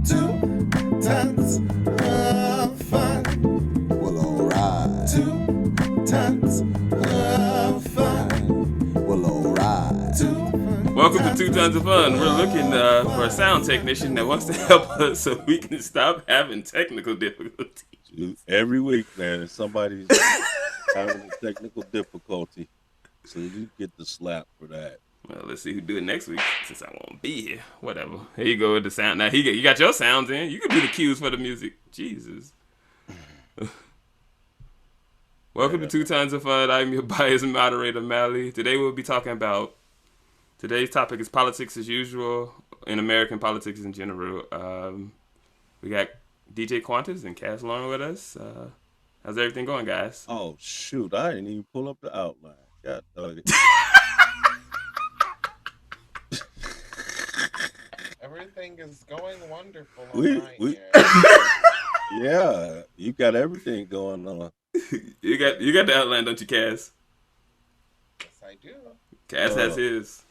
Two tons of fun. Well, alright. Two tons of fun. Well, alright. Welcome to 2 Tons of Fun. We're looking for a sound technician that wants to help us so we can stop having technical difficulties. Every week, man, somebody's having a technical difficulty, so you get the slap for that. Well, let's see who do it next week since I won't be here. Whatever. Here you go with the sound. Now you got your sounds in. You can do the cues for the music. Jesus. Welcome to 2 Tons of Fun. I'm your biased moderator, Mally. Today we'll be talking about. Today's topic is politics as usual in American politics in general. We got DJ Quantis and Kaz with us. How's everything going, guys? Oh shoot! I didn't even pull up the outline. God dog it. Everything is going wonderful. Yeah, you got everything going on. You got the outline, don't you, Kaz? Yes, I do. Kaz has his.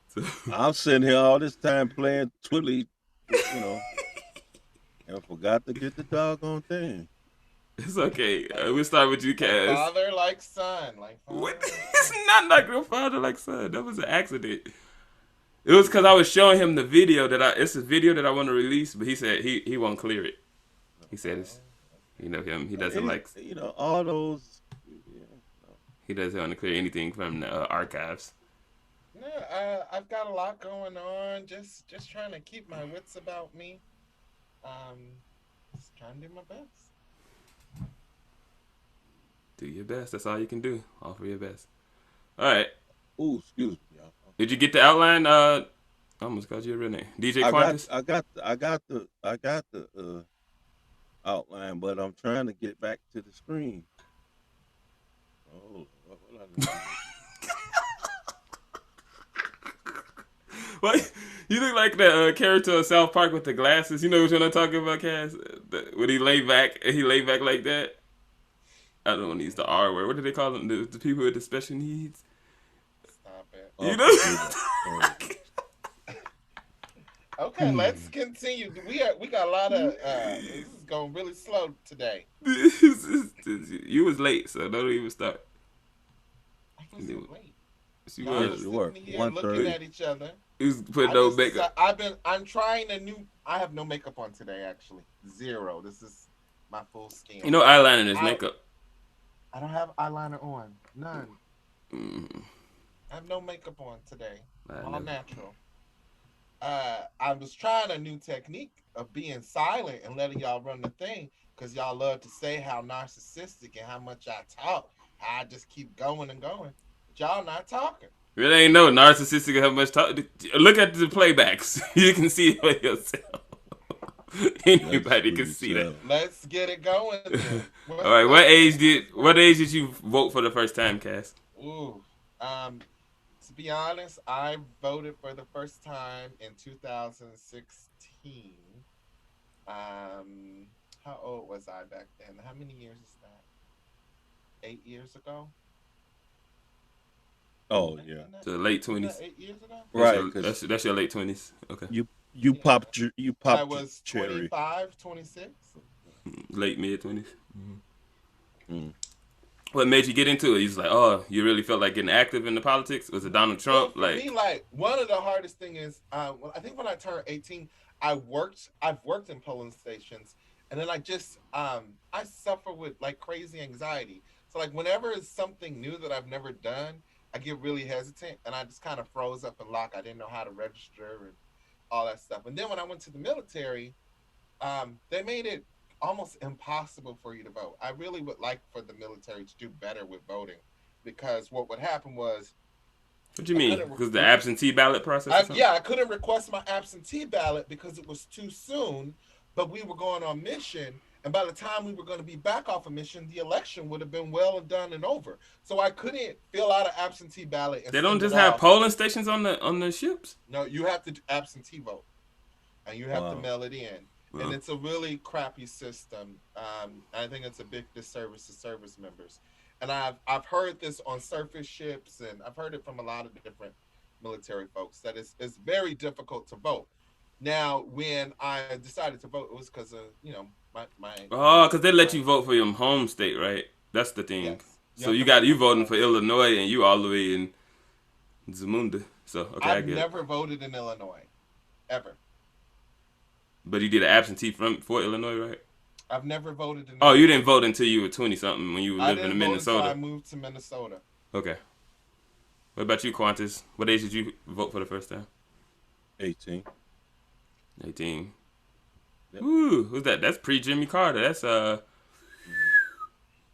So. I'm sitting here all this time playing Twilly, and forgot to get the doggone thing. It's okay. We'll start with you, Kaz. Father like son. What? It's not like your father like son. That was an accident. It was because I was showing him the video it's a video that I want to release, but he said he won't clear it. He said it's, him. He doesn't like. All those. He doesn't want to clear anything from the archives. No, I've got a lot going on. Just trying to keep my wits about me. Just trying to do my best. Do your best. That's all you can do. Offer your best. All right. Ooh, excuse me. Did you get the outline? I almost called you a real name. DJ Quantis? I got the outline, but I'm trying to get back to the screen. Oh, What? You look like the character of South Park with the glasses. You know which one I'm talking about, Kaz? When he lay back like that. I don't want to use the R word. What do they call them? The people with the special needs? Stop it. You know? Okay, let's continue. We got a lot of. This is going really slow today. You was late, so don't even start. I wasn't late. She was. You were. Looking at each other. He was putting no makeup. I'm trying I have no makeup on today, actually. Zero. This is my full skin. Eyeliner is makeup. I don't have eyeliner on. None. Mm-hmm. I have no makeup on today. All natural. I was trying a new technique of being silent and letting y'all run the thing because y'all love to say how narcissistic and how much I talk. How I just keep going and going. But y'all not talking. Really ain't no narcissistic how much talk. Look at the playbacks. You can see it for yourself. Anybody can see that. Let's get it going. All right. What age did you vote for the first time, Cass? Ooh. To be honest, I voted for the first time in 2016. How old was I back then? How many years is that? 8 years ago? Oh, yeah. So late 20s. 8 years ago? Right. That's your late 20s. Okay. You popped I was cherry. 25, 26. Late mid 20s. Mm-hmm. What made you get into it? He's like, oh, you really felt like getting active in the politics? Was it Donald Trump? Well, for me, one of the hardest thing is, I think when I turned 18, I've worked in polling stations, and then I suffer with crazy anxiety. So whenever it's something new that I've never done, I get really hesitant, and I just kind of froze up and locked. I didn't know how to register and all that stuff. And then when I went to the military, they made it almost impossible for you to vote. I really would like for the military to do better with voting, because what would happen was. What do you mean? Because the absentee ballot process? I couldn't request my absentee ballot because it was too soon, but we were going on mission, and by the time we were going to be back off a mission, the election would have been well and done and over. So I couldn't fill out an absentee ballot. They don't just have polling stations on the ships? No, you have to absentee vote, and you have to mail it in. And it's a really crappy system. I think it's a big disservice to service members. And I've heard this on surface ships, and I've heard it from a lot of different military folks that it's very difficult to vote. Now, when I decided to vote, it was because of my Oh, because they let you vote for your home state, right? That's the thing. yes. You So have you to got vote you for your voting home for state. Illinois, and you all the way in Zamunda. So okay, I I've get it. never voted in Illinois ever. But you did an absentee for Illinois, right? I've never voted in Oh, you Illinois. didn't vote until you were 20 something when you were I living in didn't vote until I Minnesota. moved to Minnesota. Okay. What about you, Quantis? What age did you vote for the first time? 18. 18. Yep. Ooh, who's that? That's pre Jimmy Carter. That's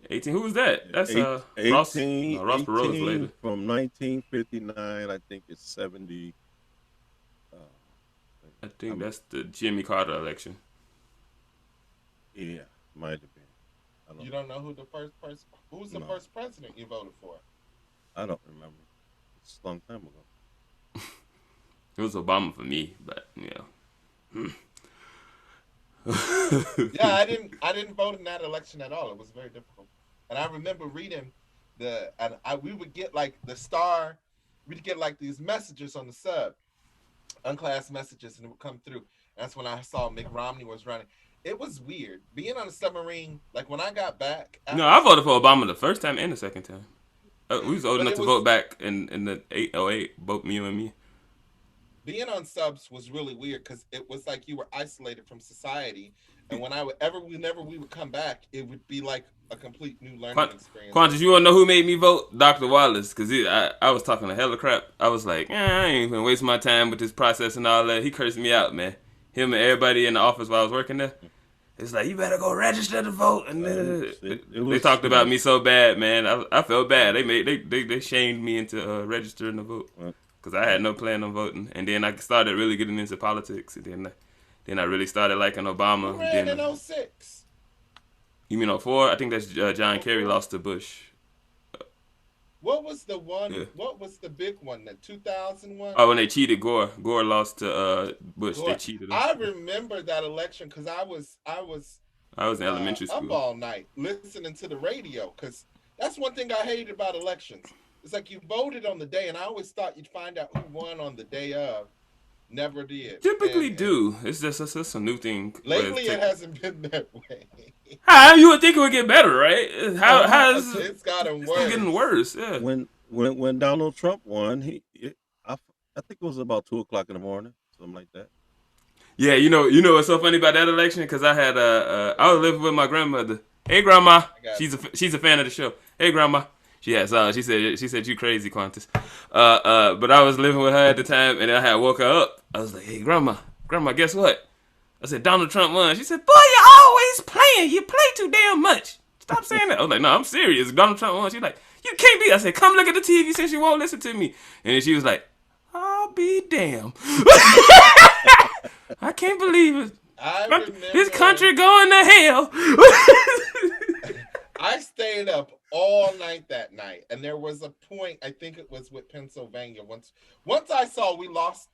18. Who was that? That's Ross. 18, No, Ross Perot was 18 later. from 1959. I think it's 70. Uh, I think I'm- that's the Jimmy Carter election. yeah, might have been. I don't. You don't know who the first person? Who was the No. first president you voted for? I don't remember. It's a long time ago. It was Obama for me, but Yeah, I didn't vote in that election at all. It was very difficult. And I remember reading we would get like we'd get like these messages on the sub, unclassed messages, and it would come through. That's when I saw Mitt Romney was running. It was weird being on a submarine. Like when I got back. No, I voted for Obama the first time and the second time. We was old But enough it to was- vote back in the 808, both you and me. Being on subs was really weird because it was like you were isolated from society. And whenever we would come back, it would be like a complete new learning experience. Quantis, you want to know who made me vote? Dr. Wallace, because I was talking a hella crap. I was like, I ain't gonna waste my time with this process and all that. He cursed me out, man. Him and everybody in the office while I was working there. It's like, you better go register to vote. And they talked about me so bad, man. I felt bad. They shamed me into registering to vote because I had no plan on voting. And then I started really getting into politics. And then I really started liking Obama. Who ran in 06? You mean 04? I think that's John Kerry lost to Bush. What was the one? Yeah. What was the big one? The 2001? Oh, when they cheated Gore. Gore lost to Bush. Gore. They cheated him. I remember that election because I was in elementary up school. all night listening to the radio because that's one thing I hated about elections. It's like you voted on the day, and I always thought you'd find out who won on the day of. Never did. Typically do. It's just a new thing. Lately, it hasn't been that way. How you would think it would get better, right? How is It's gotten it's worse. still getting worse? Yeah. When Donald Trump won, I think it was about 2:00 in the morning, something like that. Yeah, you know what's so funny about that election? Because I had I was living with my grandmother. Hey, grandma. She's a fan of the show. Hey, grandma. She said you crazy, Quantis. But I was living with her at the time, and I had woke her up. I was like, hey, grandma, guess what? I said, Donald Trump won. She said, boy, you're always playing. You play too damn much. Stop saying that. I was like, no, I'm serious. Donald Trump won. She's like, you can't be. I said, come look at the TV since you won't listen to me. And then she was like, I'll be damned. I can't believe it. This country going to hell. I stayed up all night that night, and there was a point. I think it was with Pennsylvania. Once I saw we lost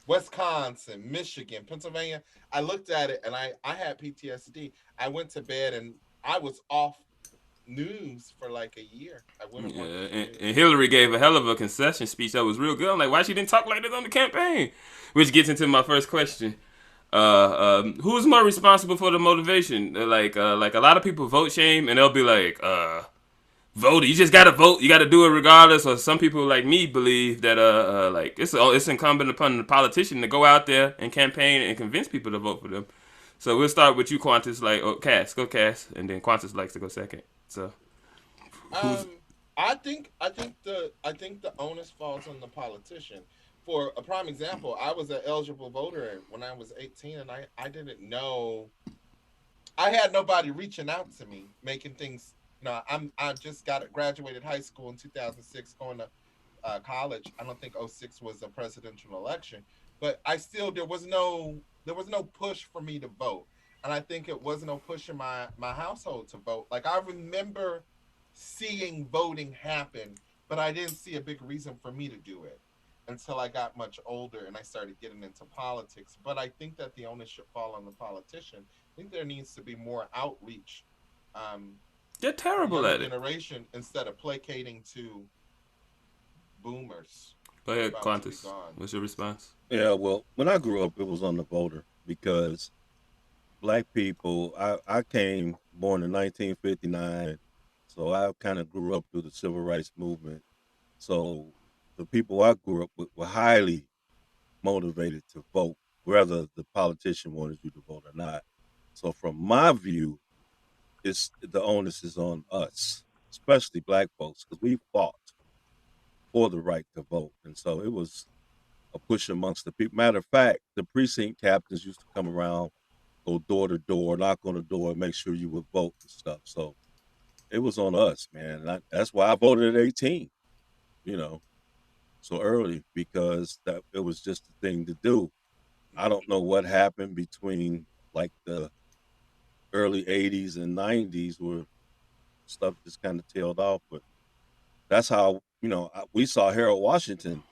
Wisconsin, Michigan, Pennsylvania, I looked at it and I had PTSD. I went to bed and I was off news for like a year. I wouldn't watch and Hillary gave a hell of a concession speech that was real good. I'm like, why she didn't talk like this on the campaign? Which gets into my first question. Who's more responsible for the motivation? Like a lot of people vote shame, and they'll be like, vote. You just gotta vote. You gotta do it regardless. Or some people like me believe that like it's incumbent upon the politician to go out there and campaign and convince people to vote for them. So we'll start with you, Quantis. Like, Kaz, go Kaz, and then Quantis likes to go second. So, I think the onus falls on the politician. For a prime example, I was an eligible voter when I was 18, and I didn't know. I had nobody reaching out to me, making things. I just graduated high school in 2006, going to college. I don't think 06 was a presidential election, but there was no push for me to vote, and I think it was no push in my household to vote. Like I remember seeing voting happen, but I didn't see a big reason for me to do it until I got much older and I started getting into politics. But I think that the onus should fall on the politician. I think there needs to be more outreach. They're terrible at it. Generation instead of placating to boomers. Go ahead, about to be Quantis. gone. What's your response? Yeah, well, when I grew up, it was on the voter because black people, I came born in 1959, so I kind of grew up through the civil rights movement. So the people I grew up with were highly motivated to vote, whether the politician wanted you to vote or not. So from my view, it's the onus is on us, especially black folks, because we fought for the right to vote. And so it was a push amongst the people. Matter of fact, the precinct captains used to come around, go door to door, knock on the door, and make sure you would vote and stuff. So it was on us, man. That's why I voted at 18, you know, so early, because that it was just the thing to do. I don't know what happened between like the early 80s and 90s where stuff just kind of tailed off, but that's how, we saw Harold Washington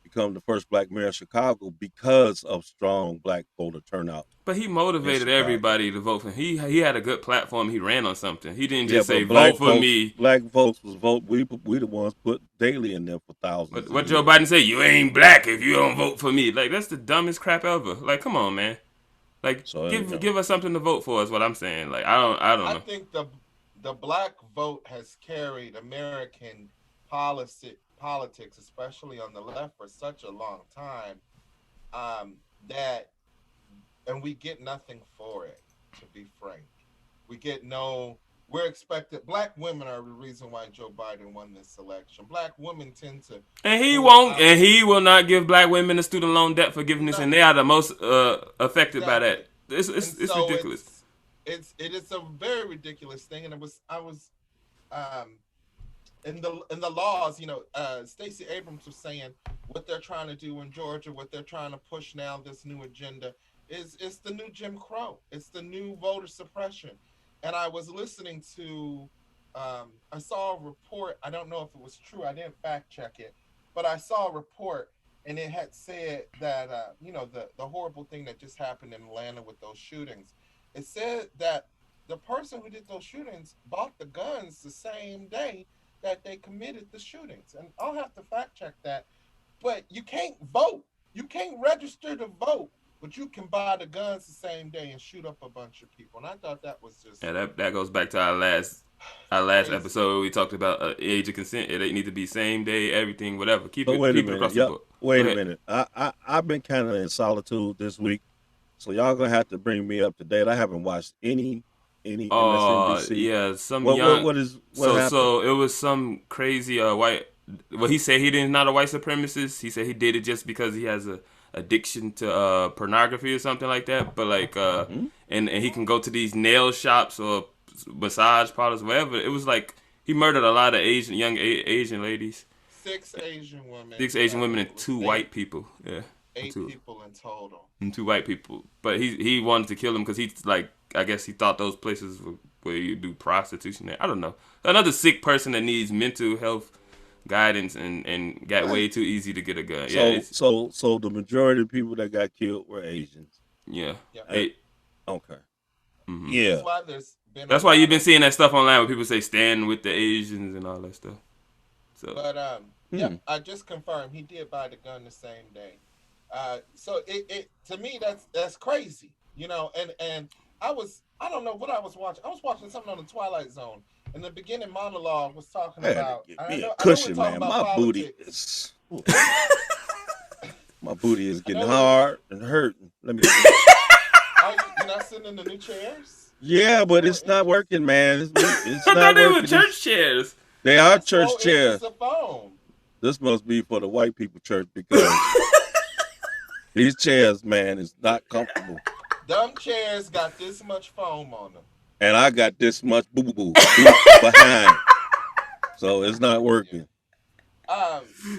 become the first black mayor of Chicago because of strong black voter turnout. But he motivated everybody to vote for him. He had a good platform. He ran on something. He didn't just say vote for me. Black folks was vote. We the ones put Daley in there for thousands. What Joe Biden say? You ain't black if you don't vote for me. Like, that's the dumbest crap ever. Like, come on, man. Like, give us something to vote for is what I'm saying. Like, I don't know. I think the black vote has carried American politics, especially on the left, for such a long time, and we get nothing for it, to be frank. We're expected, black women are the reason why Joe Biden won this election. Black women tend to... And he will not give black women the student loan debt forgiveness, and they are the most affected by that. It's ridiculous. It is a very ridiculous thing, and I was in the laws, Stacey Abrams was saying what they're trying to do in Georgia, what they're trying to push now, this new agenda, it's the new Jim Crow. It's the new voter suppression. And I was listening to, I saw a report. I don't know if it was true. I didn't fact check it, but I saw a report, and it had said that, the horrible thing that just happened in Atlanta with those shootings. It said that the person who did those shootings bought the guns the same day that they committed the shootings. And I'll have to fact check that. But you can't vote. You can't register to vote, but you can buy the guns the same day and shoot up a bunch of people. And I thought that was just... Yeah, that goes back to our last episode where we talked about age of consent. It need to be same day, everything, whatever. Keep it across the book. Wait a minute. I've been kind of in solitude this week, so y'all gonna have to bring me up to date. I haven't watched any MSNBC. Yeah, What happened? So it was some crazy white... Well, he said he not a white supremacist. He said he did it just because he has a addiction to pornography or something like that. But like, and he can go to these nail shops or massage parlors, whatever. It was like he murdered a lot of young Asian ladies. 6 Asian women. 6 Asian women and 2 white people. Yeah. 8 people in total. And 2 white people. But he wanted to kill them because he's like, I guess he thought those places were where you do prostitution there. I don't know. Another sick person that needs mental health guidance and got way too easy to get a gun. So the majority of people that got killed were Asians. Yeah. Okay. Mm-hmm. Yeah. That's why you've been seeing that stuff online where people say stand with the Asians and all that stuff. So. But I just confirmed he did buy the gun the same day. So it to me that's crazy, and I don't know what I was watching. I was watching something on the Twilight Zone. And the beginning monologue was talking about... Cushion, man. My booty is... my booty is getting hard and hurting. Let me... You're not sitting in the new chairs? Yeah, but it's not working, man. It's I not thought they working. were church chairs. They are church chairs. Phone. This must be for the white people church because these chairs, man, is not comfortable. Dumb chairs got this much foam on them. And I got this much boo-boo behind. So it's not working.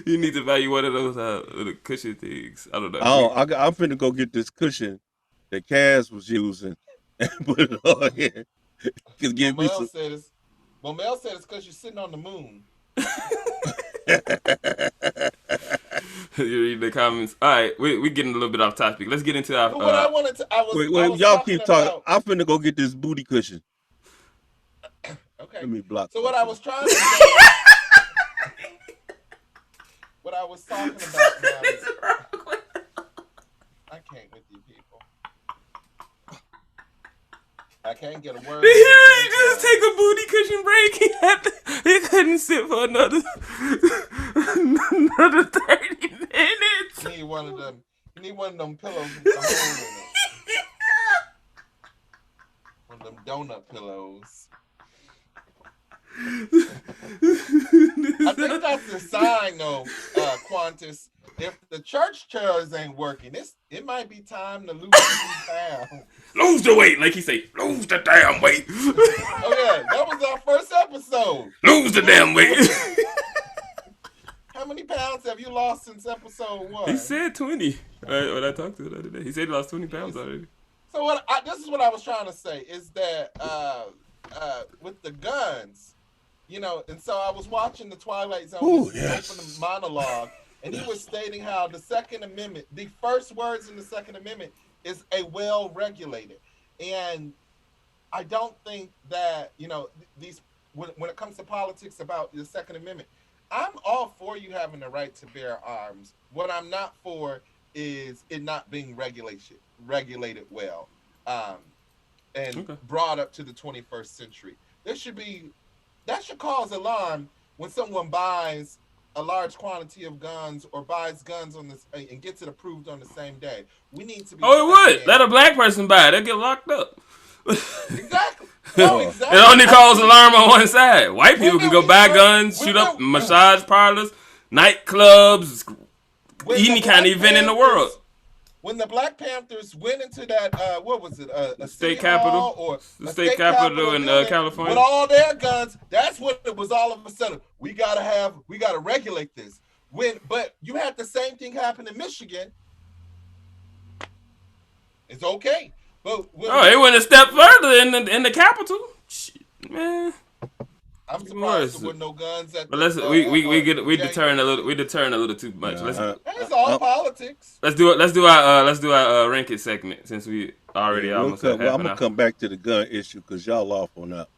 You need to buy you one of those little cushion things. I don't know. I'm finna go get this cushion that Kaz was using and put it on here. Mel said it's because you're sitting on the moon. You read the comments. All right, we're getting a little bit off topic. Let's get into our. What I wanted to, wait, y'all keep talking. I'm finna go get this booty cushion. Okay. Let me block. So what I was trying to say, what I was talking about now is I can't with you people. I can't get a word. Did he just take a booty cushion break? He couldn't sit for another 30 minutes. You need one of them. You need one of them pillows with the hole in it. One of them donut pillows. I think that's the sign, though, Quantis. If the church chairs ain't working, it might be time to lose some pounds. Lose the weight, like he say. Lose the damn weight. Oh yeah, that was our first episode. Lose the damn weight. How many pounds have you lost since episode 1? He said 20. When I talked to him the other day, he said he lost 20 pounds already. So this is what I was trying to say is that with the guns, you know, and so I was watching the Twilight Zone open monologue, and he was stating how the Second Amendment, the first words in the Second Amendment, is a well-regulated, and I don't think that, you know, these when it comes to politics about the Second Amendment, I'm all for you having the right to bear arms. What I'm not for is it not being regulated well, and brought up to the 21st century. That should cause alarm when someone buys a large quantity of guns or buys guns on this and gets it approved on the same day. We need to be. Oh, it would. Let a black person buy it. They'll get locked up. Exactly. No, exactly. It only calls alarm on one side. White people can go buy guns, shoot up massage parlors, nightclubs, any kind of event in the world. When the Black Panthers went into that, what was it, a state capitol, or the state capitol in California, with all their guns, that's what it was. All of a sudden, we gotta regulate this. But you had the same thing happen in Michigan. It's okay, but it went a step further in the capital. Shit, man. I'm surprised there were no guns at. But we deterring a little too much. It's all politics. Let's do our rank it segment since we already almost. I'm gonna come back to the gun issue because y'all off on that.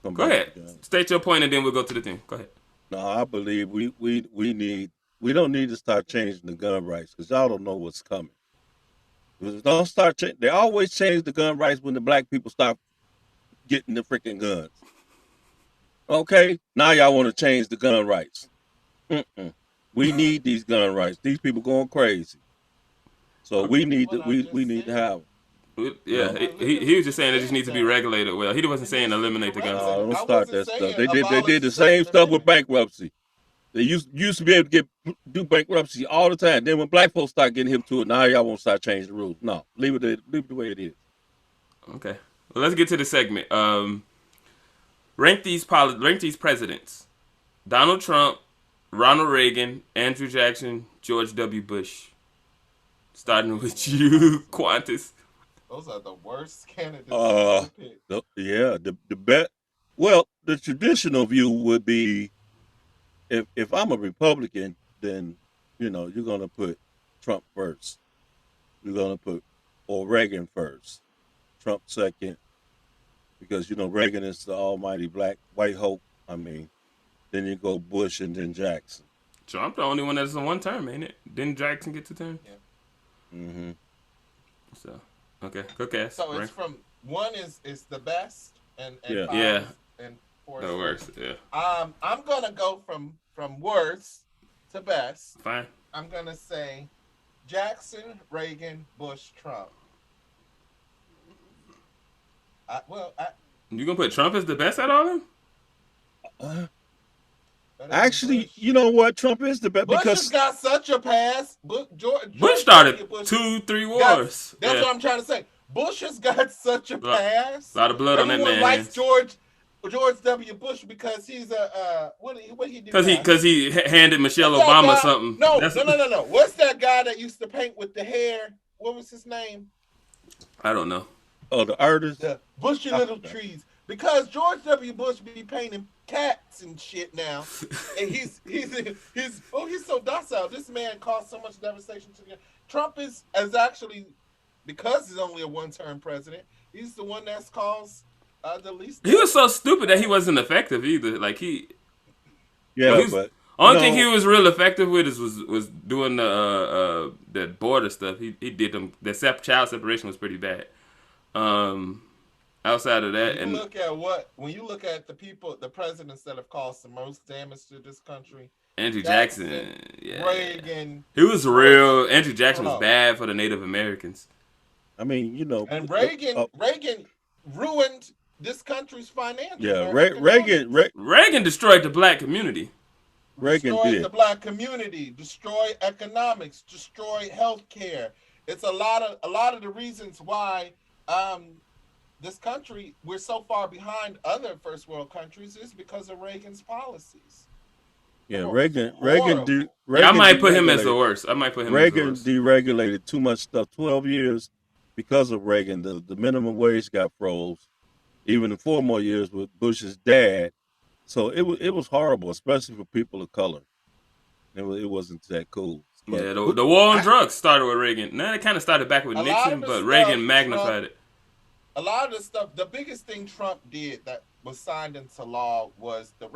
Go ahead. State your point and then we'll go to the thing. Go ahead. No, I believe we don't need to start changing the gun rights because y'all don't know what's coming. Don't start. They always change the gun rights when the black people start getting the freaking guns. Okay, now y'all want to change the gun rights. We need these gun rights. These people going crazy. So we need to have them. Yeah, he was just saying it just needs to be regulated well. He wasn't saying eliminate the guns. No, don't start that stuff. They did the same stuff with bankruptcy. They used to be able to do bankruptcy all the time. Then when black folks start getting hip to it, now y'all won't start changing the rules. No, leave it the way it is. Okay, well, let's get to the segment. Rank these presidents: Donald Trump, Ronald Reagan, Andrew Jackson, George W. Bush. Starting with you, Quantis. Those are the worst candidates. The bet. Well, the traditional view would be, if I'm a Republican, then you're gonna put Trump first. You're gonna put Reagan first, Trump second, because Reagan is the almighty white hope. I mean, then you go Bush and then Jackson. Trump the only one that's in one term, ain't it? Didn't Jackson get 2 terms? Yeah. Mm-hmm. So okay, go Kaz. So it's from 1 is the best and 5 and 4 is the worst. Yeah. I'm gonna go from worst to best. Fine. I'm gonna say Jackson, Reagan, Bush, Trump. You gonna put Trump as the best out of them? Actually, you know what? Trump is the best Bush because has got such a pass. Bush started 2-3 wars. That's what I'm trying to say. Bush has got such a pass. A lot of blood on that man. Everyone likes George W. Bush because he's what he do? Because he handed Michelle Obama something. No. What's that guy that used to paint with the hair? What was his name? I don't know. Oh, the artist. The bushy little trees. Because George W. Bush be painting cats and shit now, and he's so docile. This man caused so much devastation to the. Trump is actually, because he's only a 1-term president, he's the one that's caused the least. He was so stupid that he wasn't effective either. Like he. Yeah, but Only thing he was real effective with was doing the border stuff. He did them. The child separation was pretty bad. Outside of that, when you look at the presidents that have caused the most damage to this country, Andrew Jackson, Reagan, he was real. Andrew Jackson was bad for the Native Americans. I mean, and Reagan ruined this country's financial. Yeah, Reagan destroyed the black community. Destroyed the black community, destroyed economics, destroyed healthcare. It's a lot of the reasons why this country, we're so far behind other first world countries, is because of Reagan's policies. Yeah, Reagan I might put him as the worst. Reagan deregulated too much stuff. 12 years because of Reagan. The minimum wage got froze. Even in 4 more years with Bush's dad. So it was horrible, especially for people of color. It wasn't that cool. But, yeah, the war on drugs started with Reagan. Now it kind of started back with Nixon, but Reagan magnified it. A lot of the stuff, the biggest thing Trump did that was signed into law was the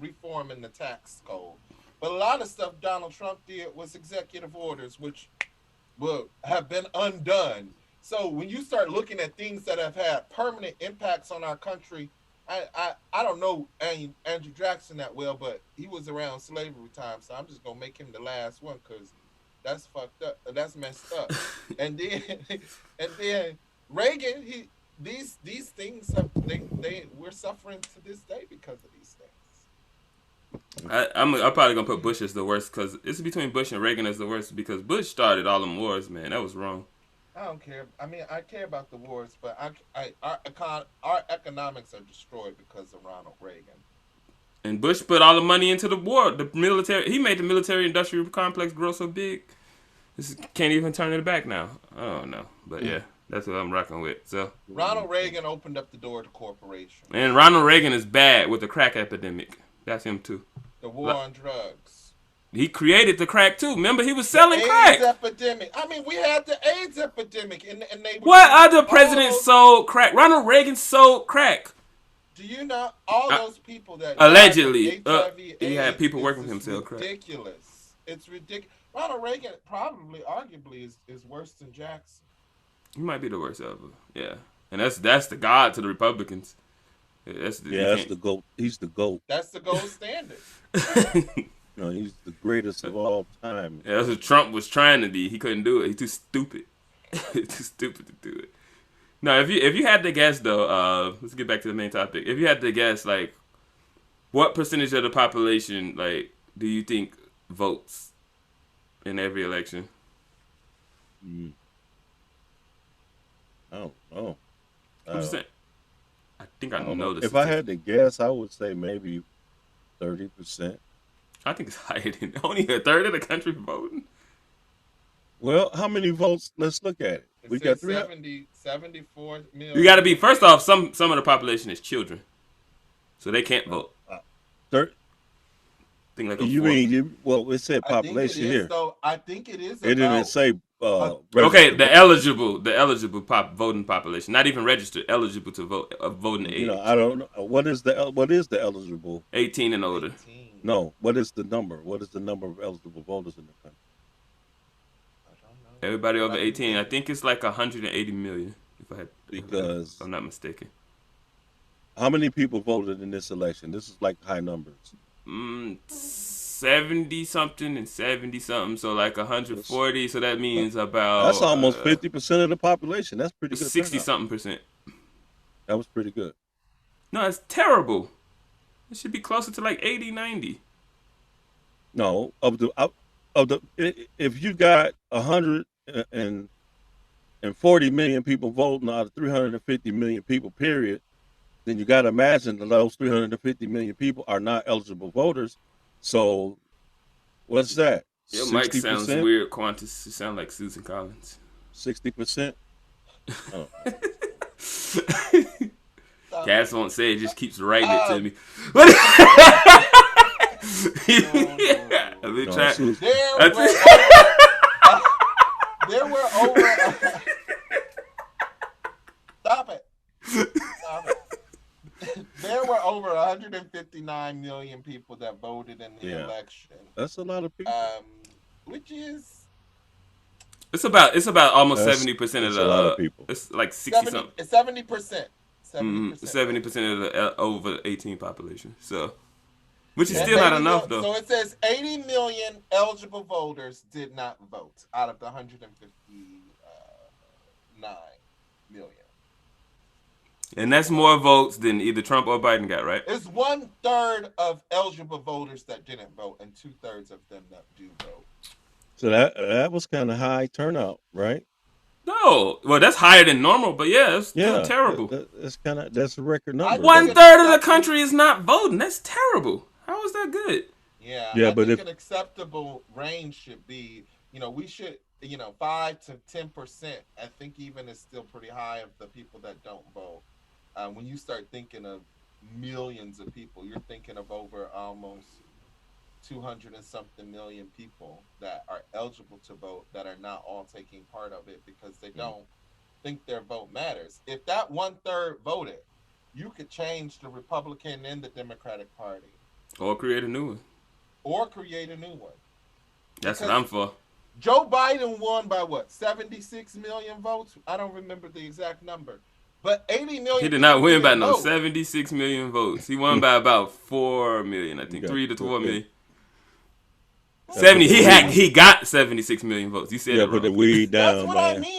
reform in the tax code. But a lot of stuff Donald Trump did was executive orders, which will have been undone. So when you start looking at things that have had permanent impacts on our country, I don't know Andrew Jackson that well, but he was around slavery time, so I'm just gonna make him the last one because that's fucked up. That's messed up. and then Reagan, these things we're suffering to this day because of these things. I'm probably gonna put Bush as the worst because it's between Bush and Reagan as the worst because Bush started all them wars, man. That was wrong. I don't care. I mean, I care about the wars, but our economics are destroyed because of Ronald Reagan. And Bush put all the money into the war. The military. He made the military-industrial complex grow so big. Can't even turn it back now. Oh no, but yeah, that's what I'm rocking with. So Ronald Reagan opened up the door to corporations. And Ronald Reagan is bad with the crack epidemic. That's him too. The war on drugs. He created the crack too. Remember, he was selling crack. AIDS epidemic. I mean, we had the AIDS epidemic, and they. What other president sold crack? Ronald Reagan sold crack. Do you know all those people that allegedly he had people working with him sell crack? Ridiculous. It's ridiculous. Ronald Reagan arguably is worse than Jackson. He might be the worst ever. Yeah, and that's the god to the Republicans. That's the GOAT. He's the GOAT. That's the gold standard. No, he's the greatest of all time. Yeah, that's what Trump was trying to be. He couldn't do it. He's too stupid. Too stupid to do it. Now, if you had to guess though, let's get back to the main topic. If you had to guess, like, what percentage of the population, like, do you think votes in every election? I don't know. I think I know this. If I had to guess, I would say maybe 30%. I think it's higher than only a third of the country voting. Well, how many votes? Let's look at it. We got 74 million. You got to be, first off, some of the population is children, so they can't vote. Think like it said population here. I think it is. It didn't say. Okay, the eligible voting population, not even registered, eligible to vote, voting age. I don't know what is the eligible. 18 and older. 18. No, what is the number? What is the number of eligible voters in the country? I don't know. Everybody over 18. I think it's like 180 million. If I'm not mistaken. How many people voted in this election? This is like high numbers. 70 something and 70 something, so like 140. So that means about. That's almost 50% of the population. That's pretty good. 60 something percent. That was pretty good. No, it's terrible. It should be closer to like 80, 90. No, if you got 140 million people voting out of 350 million people, period, then you got to imagine that those 350 million people are not eligible voters. So, what's that? Your mic sounds weird, Quantis. You sound like Susan Collins. 60%? Oh. Kaz won't say it, just keeps writing it to me. There were over. Stop it. There were over 159 million people that voted in the election. That's a lot of people. Which is it's about almost 70% of the. A lot of people. It's like 60 something. 70%. 70% of the over 18 population. So, which is still not enough though. So it says 80 million eligible voters did not vote out of the 159 million. And that's more votes than either Trump or Biden got, right? It's 1/3 of eligible voters that didn't vote, and 2/3 of them that do vote. So that was kind of high turnout, right? No, well, that's higher than normal, but it's still terrible. That's a record number. 1/3 of the country is not voting. That's terrible. How is that good? Yeah, I think an acceptable range should be, we should, 5 to 10%. I think even is still pretty high of the people that don't vote. When you start thinking of millions of people, you're thinking of over almost 200 and something million people that are eligible to vote that are not all taking part of it because they don't think their vote matters. If that 1/3 voted, you could change the Republican and the Democratic Party. Or create a new one. Because That's what I'm for. Joe Biden won by 76 million votes? I don't remember the exact number. But 80 million. He did not win by 76 million votes. He won by about 4 million, I think. 3 to 4 million. 70. He got 76 million votes. You said it wrong. Put the weed down, That's what man. I mean.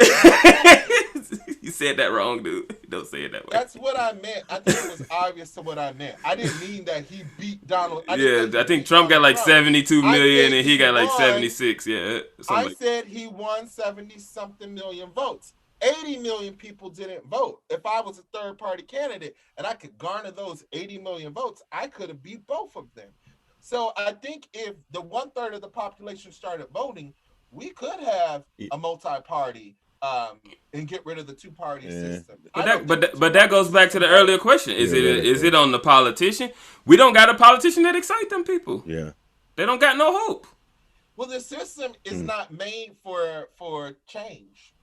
You said that wrong, dude. Don't say it that way. That's what I meant. I think it was obvious to what I meant. I didn't mean that he beat Donald. I think Trump got like 72 million and he got like 76. Yeah. I said he won 70-something million votes. 80 million people didn't vote. If I was a third-party candidate and I could garner those 80 million votes, I could have beat both of them. So I think if the 1/3 of the population started voting, we could have a multi-party and get rid of the two-party system. But that goes back to the earlier question. Is it on the politician? We don't got a politician that excite them people. Yeah. They don't got no hope. Well, the system is not made for change.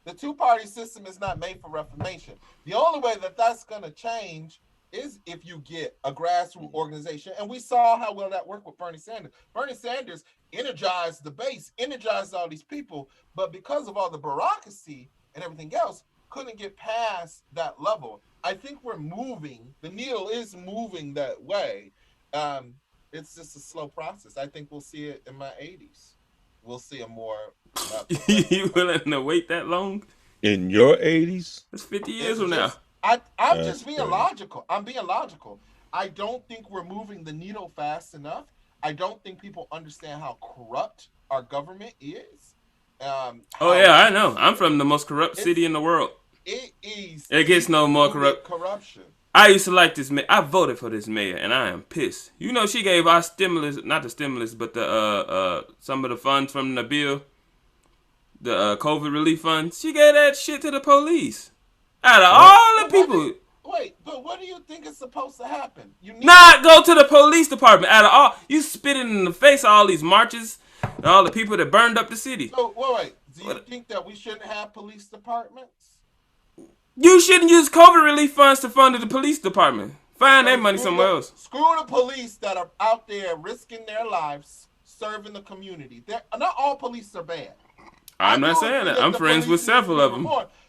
The two-party system is not made for reformation. The only way that that's going to change is if you get a grassroots organization. And we saw how well that worked with Bernie Sanders. Bernie Sanders energized the base, energized all these people, but because of all the bureaucracy and everything else, couldn't get past that level. I think we're moving. The needle is moving that way. It's just a slow process. I think we'll see it in my 80s. We'll see a more... You willing to wait that long? In your 80s? It's 50 years from now. I'm just being logical. I'm being logical. I don't think we're moving the needle fast enough. I don't think people understand how corrupt our government is. I know. I'm from the most corrupt city in the world. It is. It gets no more corrupt. Corruption. I used to like this mayor. I voted for this mayor, and I am pissed. You know, she gave our stimulus, not the stimulus, but the some of the funds from the bill, the COVID relief funds. She gave that shit to the police. Out of all the people. But what do you think is supposed to happen? You need not go to the police department. Out of all, you spitting in the face of all these marches and all the people that burned up the city. So, wait. Do you think that we shouldn't have police departments? You shouldn't use COVID relief funds to fund the police department. Find that money somewhere else. Screw the police that are out there risking their lives, serving the community. Not all police are bad. I'm not saying that. I'm friends with several of them.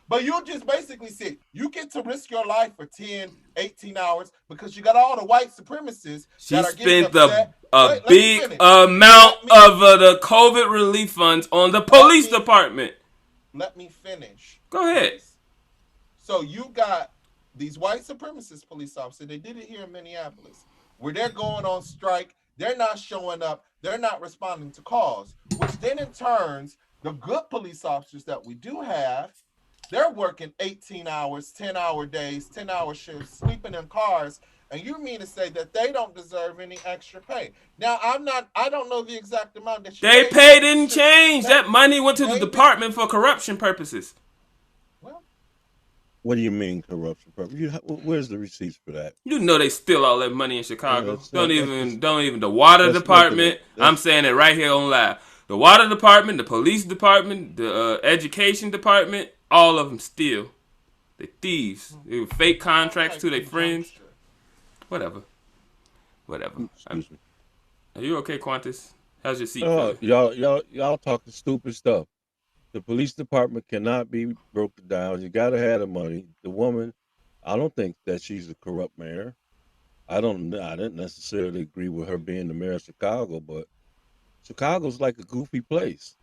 But you just basically said you get to risk your life for 10, 18 hours because you got all the white supremacists that are getting upset. a big amount of the COVID relief funds on the police department. Let me finish. Go ahead. So you got these white supremacist police officers. They did it here in Minneapolis, where they're going on strike. They're not showing up. They're not responding to calls, which then in turns, the good police officers that we do have, they're working 18 hours, 10-hour days, 10-hour shifts, sleeping in cars. And you mean to say that they don't deserve any extra pay? Now, I don't know the exact amount that they pay didn't change. That money went to the department for corruption purposes. Well, what do you mean corruption purposes? Where's the receipts for that? You know they steal all that money in Chicago. Don't even the water department. I'm saying it right here on live. The water department, the police department, the education department, all of them steal. They thieves. They were fake contracts to their friends. Whatever. Excuse me. Are you okay, Quantis? How's your seat feeling? Y'all talking stupid stuff. The police department cannot be broken down. You gotta have the money. The woman, I don't think that she's a corrupt mayor. I didn't necessarily agree with her being the mayor of Chicago, but Chicago's like a goofy place.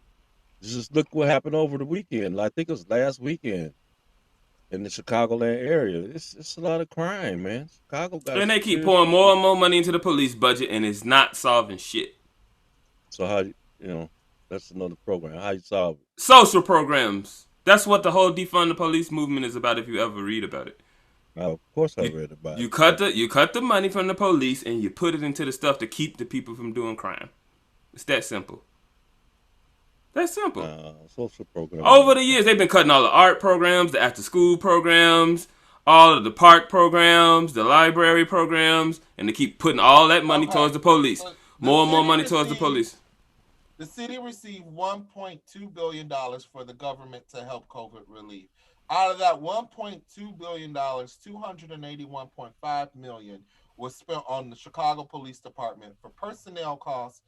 Just look what happened over the weekend. I think it was last weekend in the Chicagoland area. It's a lot of crime, man. Chicago got. And they keep pouring more and more money into the police budget, and it's not solving shit. So how that's another program. How you solve it? Social programs. That's what the whole defund the police movement is about. If you ever read about it. Now, of course, I read about it. You cut the money from the police and you put it into the stuff to keep the people from doing crime. It's that simple. That's simple. Social programs. Over the years, they've been cutting all the art programs, the after-school programs, all of the park programs, the library programs, and they keep putting all that money towards the police. More and more money towards the police. The city received $1.2 billion for the government to help COVID relief. Out of that $1.2 billion, $281.5 million was spent on the Chicago Police Department for personnel costs,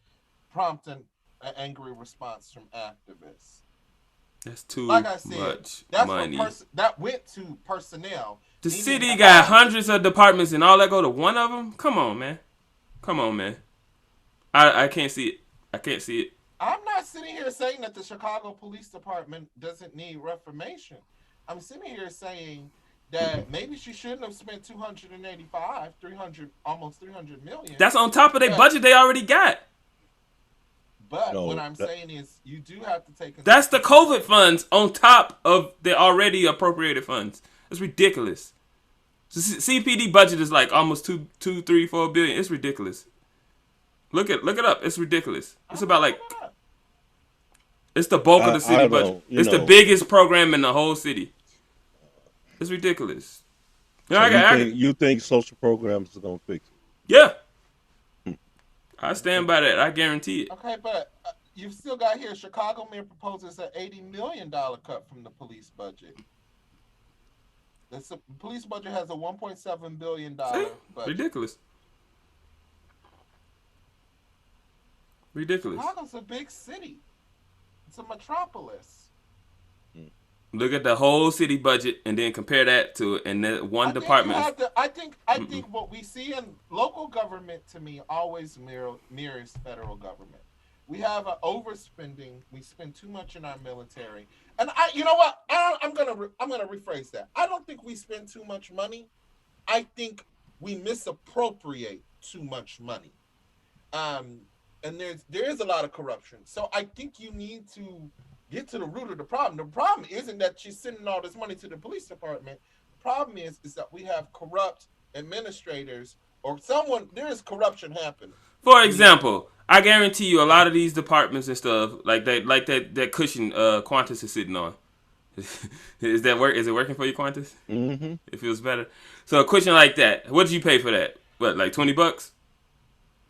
prompting an angry response from activists. That's too like I said, much that's money. That went to personnel. The city got hundreds of departments and all that go to one of them? Come on, man. I can't see it. I'm not sitting here saying that the Chicago Police Department doesn't need reformation. I'm sitting here saying that maybe she shouldn't have spent almost $300 million. That's on top of their budget they already got. But what I'm saying is you do have to take... That's the COVID funds on top of the already appropriated funds. That's ridiculous. The CPD budget is like almost $4 billion. It's ridiculous. Look it up. It's ridiculous. It's about like... It's the bulk of the city budget. It's the biggest program in the whole city. It's ridiculous. You think social programs are going to fix it? Yeah. I stand by that. I guarantee it. Okay, but you've still got here, Chicago mayor proposes an $80 million cut from the police budget. The police budget has a $1.7 billion budget. Ridiculous. Chicago's a big city. It's a metropolis. Look at the whole city budget and then compare that to it, and then one department. I think what we see in local government to me always mirrors federal government. We have an overspending. We spend too much in our military, and you know what? I'm gonna rephrase that. I don't think we spend too much money. I think we misappropriate too much money. And there is a lot of corruption. So I think you need to get to the root of the problem. The problem isn't that she's sending all this money to the police department. The problem is that we have corrupt administrators or there is corruption happening. For example, I guarantee you a lot of these departments and stuff, like that cushion Quantis is sitting on. Is it working for you, Quantis? Mm-hmm. It feels better. So a cushion like that, what did you pay for that? What, like $20?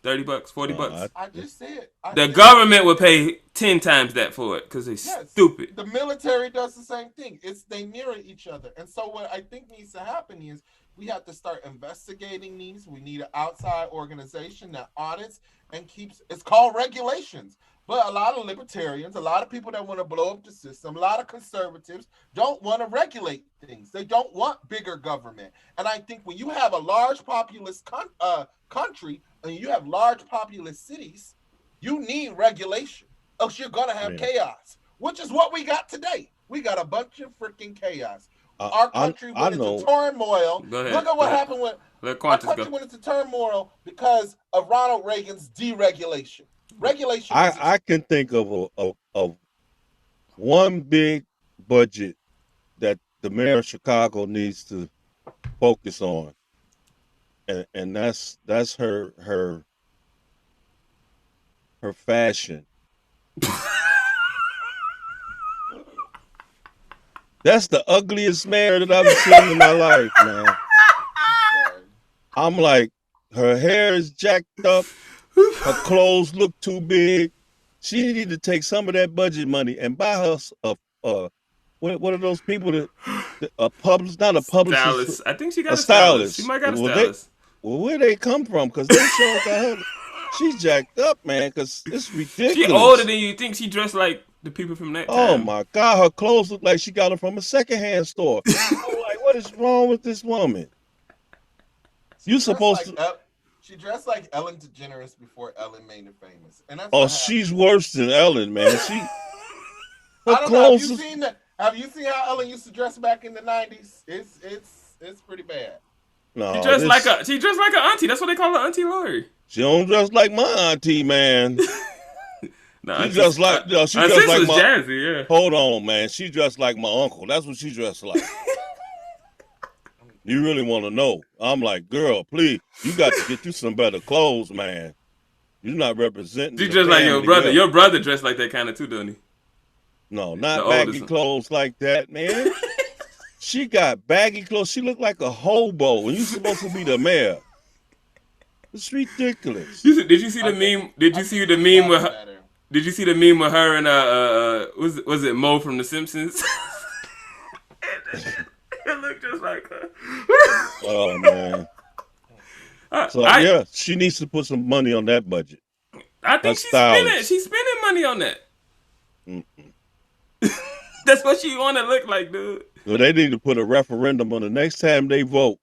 $30, $40? I just said. The government would pay 10 times that for it because they're stupid. The military does the same thing. They mirror each other. And so what I think needs to happen is we have to start investigating these. We need an outside organization that audits and it's called regulations. But a lot of libertarians, a lot of people that want to blow up the system, a lot of conservatives don't want to regulate things. They don't want bigger government. And I think when you have a large populous country and you have large populous cities, you need regulation. Else you're going to have chaos, which is what we got today. We got a bunch of freaking chaos. Our country went into turmoil. Look at what happened when our country went into turmoil because of Ronald Reagan's deregulation. Regulation. I can think of one big budget that the mayor of Chicago needs to focus on, and that's her fashion. That's the ugliest mayor that I've seen in my life, man. I'm like, her hair is jacked up. Her clothes look too big. She needed to take some of that budget money and buy her what are those people that a publicist, not a publicist? Stylist. I think she got a stylist. She might got a stylist. Well, where they come from? Because they sure got her. She's jacked up, man. Because it's ridiculous. She older than you think. She dressed like the people from that Oh time. my God, her clothes look like she got them from a secondhand store. I'm like, what is wrong with this woman? You supposed to? She dressed like Ellen DeGeneres before Ellen made her famous, and that's Oh, what she's worse than Ellen, man. She. Her I don't know. clothes. Have you seen how Ellen used to dress back in the '90s? It's pretty bad. No, She dressed like an auntie. That's what they call her, Auntie Lori. She don't dress like my auntie, man. No, she dressed like my jazzy, yeah. Hold on, man. She dressed like my uncle. That's what she dressed like. You really want to know? I'm like, girl, please, you got to get you some better clothes, man. You're not representing. She dressed like your brother. Well. Your brother dressed like that kind of too, don't he? No, not baggy clothes like that, man. She got baggy clothes. She looked like a hobo, and you're supposed to be the mayor. It's ridiculous. Did you see the meme? Did you see the meme with her? Did you see the meme with her and was it Mo from The Simpsons? It looked just like her. Oh man. So she needs to put some money on that budget. I think she's spending money on that. That's what she want to look like, dude. Well, they need to put a referendum on the next time they vote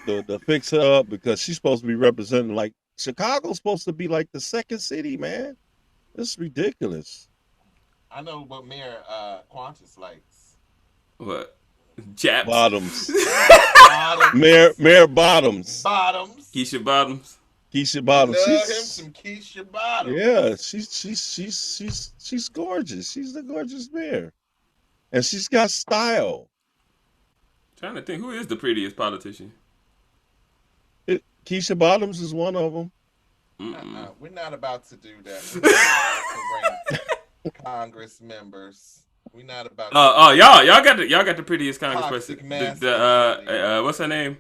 to fix her up, because she's supposed to be representing, like, Chicago's supposed to be like the second city, man. It's ridiculous. I know what Mayor Quantis likes. What? Chaps. Bottoms. Bottoms. Mayor Bottoms. Bottoms. Keisha Bottoms. Keisha Bottoms. Love him some Keisha Bottoms. Yeah, she's gorgeous. She's the gorgeous mayor, and she's got style. Trying to think, who is the prettiest politician? Keisha Bottoms is one of them. We're not about to do that. We're not about to rank Congress members. We're not about. Y'all got the prettiest Congress person. What's her name?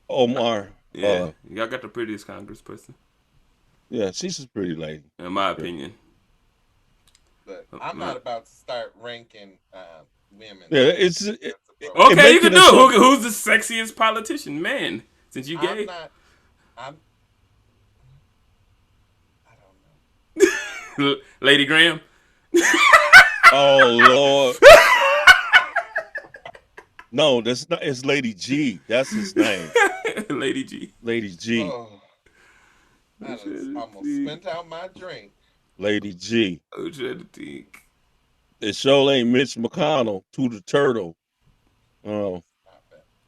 Omar. Yeah, y'all got the prettiest Congress person. Yeah, she's a pretty lady, in my opinion. But I'm not about to start ranking women. Yeah, okay. You can do it. Who's the sexiest politician, man? Since you gay. I don't know. Lady Graham. Oh Lord. No, that's not. It's Lady G. That's his name. Lady G. Lady G. Oh, I almost spent out my drink. Lady G. I'm trying to think. It sure ain't Mitch McConnell to the turtle. Oh.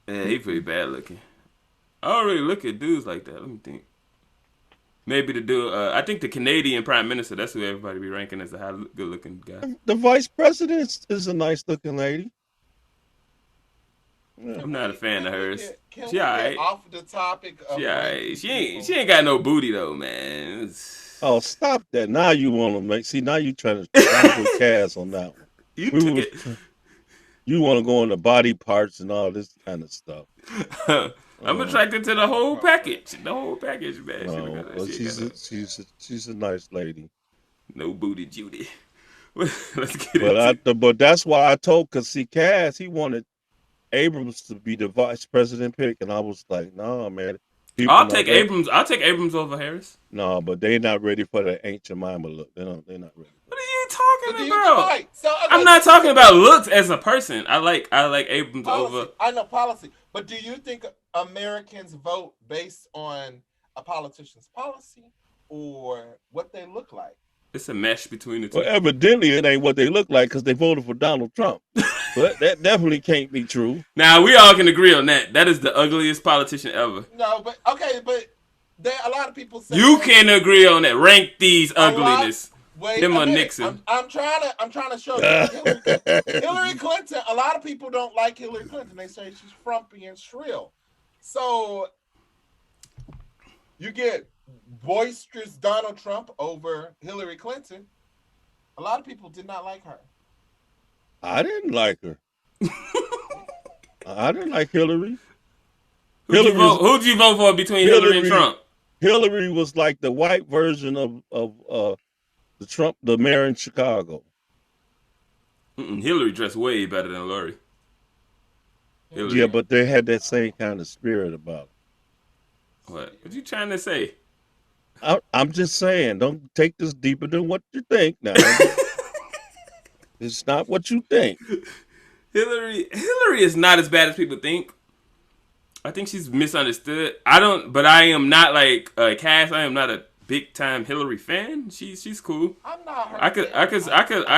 Yeah, he pretty bad looking. I don't really look at dudes like that. Let me think. Maybe the dude. I think the Canadian Prime Minister. That's who everybody be ranking as a good looking guy. The Vice President is a nice looking lady. Yeah. I'm not a fan of hers. Can we get off the topic of She ain't got no booty though, man. Oh, stop that! Now you want to make. See, now you trying to put Kaz on that one. You want to go into body parts and all this kind of stuff. I'm attracted to the whole package. The whole package, man. Well, she's a nice lady. No booty Judy. Let's get But that's why I told, because see, Kaz, he wanted Abrams to be the vice president pick, and I was like, no, man. I'll take Abrams. I'll take Abrams over Harris. No, but they're not ready for the ancient mama look. They're not ready. What are you talking about? Right. So, okay, I'm not talking about looks as a person. I like Abrams over. I know policy, but do you think Americans vote based on a politician's policy or what they look like? It's a mesh between the two. Well, evidently it ain't what they look like, because they voted for Donald Trump. But that definitely can't be true. Now, we all can agree on that. That is the ugliest politician ever. No, but okay, but a lot of people say you can agree on that. Rank these ugliness. Him or Nixon. I'm trying to show you. Hillary Clinton. A lot of people don't like Hillary Clinton. They say she's frumpy and shrill. So you get boisterous Donald Trump over Hillary Clinton. A lot of people did not like her. I didn't like her. I didn't like Hillary. Who'd you vote for between Hillary and Trump? Hillary was like the white version of the mayor in Chicago. Hillary dressed way better than Hillary. Hillary. Yeah, but they had that same kind of spirit about it. What you trying to say? I'm just saying, don't take this deeper than what you think. Now, it's not what you think. Hillary is not as bad as people think. I think she's misunderstood. But I am not like Cass. I am not a big time Hillary fan. She's cool. I'm not her. I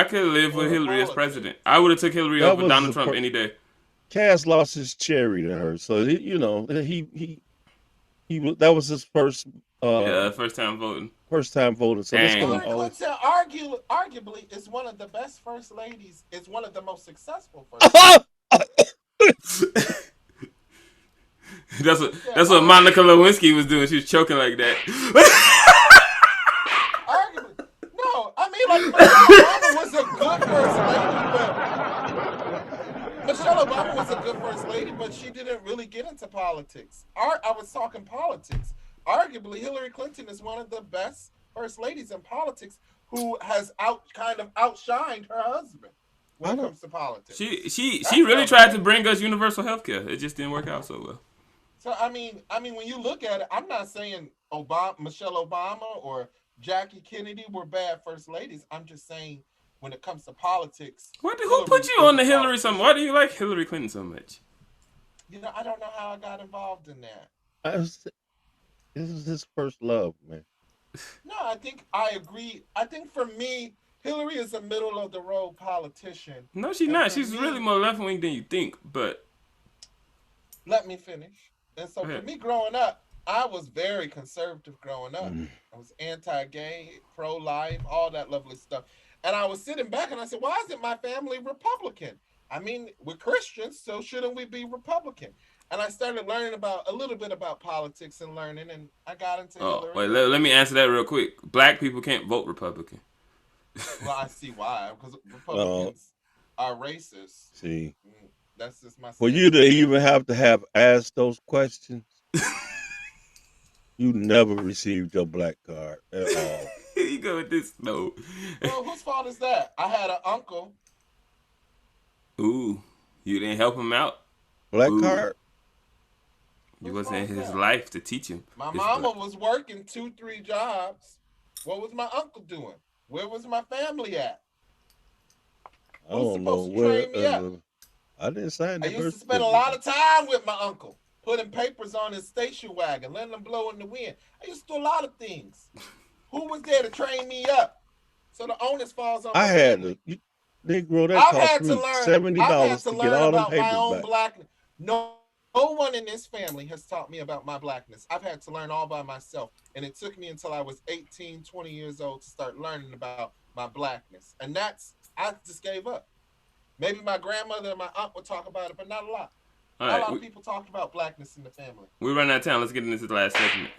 could live with Hillary as president. I would have took Hillary That over was Donald the Trump any day. Cass lost his cherry to her, so that was his first First time voting. voting. So that's Dang. gonna Hillary always. Clinton arguably is one of the best first ladies. Is one of the most successful first ladies. That's what Monica Lewinsky was doing. She was choking like that. Arguably. No, I mean, like, Michelle Obama was a good first lady, but Michelle Obama was a good first lady, but she didn't really get into politics. I was talking politics. Arguably, Hillary Clinton is one of the best first ladies in politics who has outshined her husband when it comes to politics. She really tried to bring us universal health care. It just didn't work out so well. So I mean, when you look at it, I'm not saying Michelle Obama or Jackie Kennedy were bad first ladies. I'm just saying when it comes to politics. Who put you on the Hillary so much? Why do you like Hillary Clinton so much? I don't know how I got involved in that. This is his first love, man. No, I think I agree. I think for me, Hillary is a middle of the road politician. No, she's not. She's really more left wing than you think. But let me finish. And so for me growing up, I was very conservative growing up. I was anti-gay, pro-life, all that lovely stuff. And I was sitting back and I said, why isn't my family Republican? I mean, we're Christians, so shouldn't we be Republican? And I started learning a little bit about politics and learning, and I got into Hillary. Wait, let me answer that real quick. Black people can't vote Republican. Well, I see why, because Republicans are racist. See. That's just my. For you to even have to have asked those questions, you never received your black card at all. Here you go with this. No. Well, whose fault is that? I had an uncle. Ooh, you didn't help him out? Black card? You wasn't in his life to teach him. My mama was working 2-3 jobs. What was my uncle doing? Where was my family at? I don't know where. I didn't sign the I used to spend a lot of time with my uncle, putting papers on his station wagon, letting them blow in the wind. I used to do a lot of things. Who was there to train me up? So the onus falls on. I had to. Negro, that cost me $70 to get all them papers my own back. Blackness. No one in this family has taught me about my blackness. I've had to learn all by myself, and it took me until I was 18, 20 years old to start learning about my blackness. And I just gave up. Maybe my grandmother and my aunt would talk about it, but not a lot. Not a lot of people talked about blackness in the family. We're running out of time. Let's get into the last segment.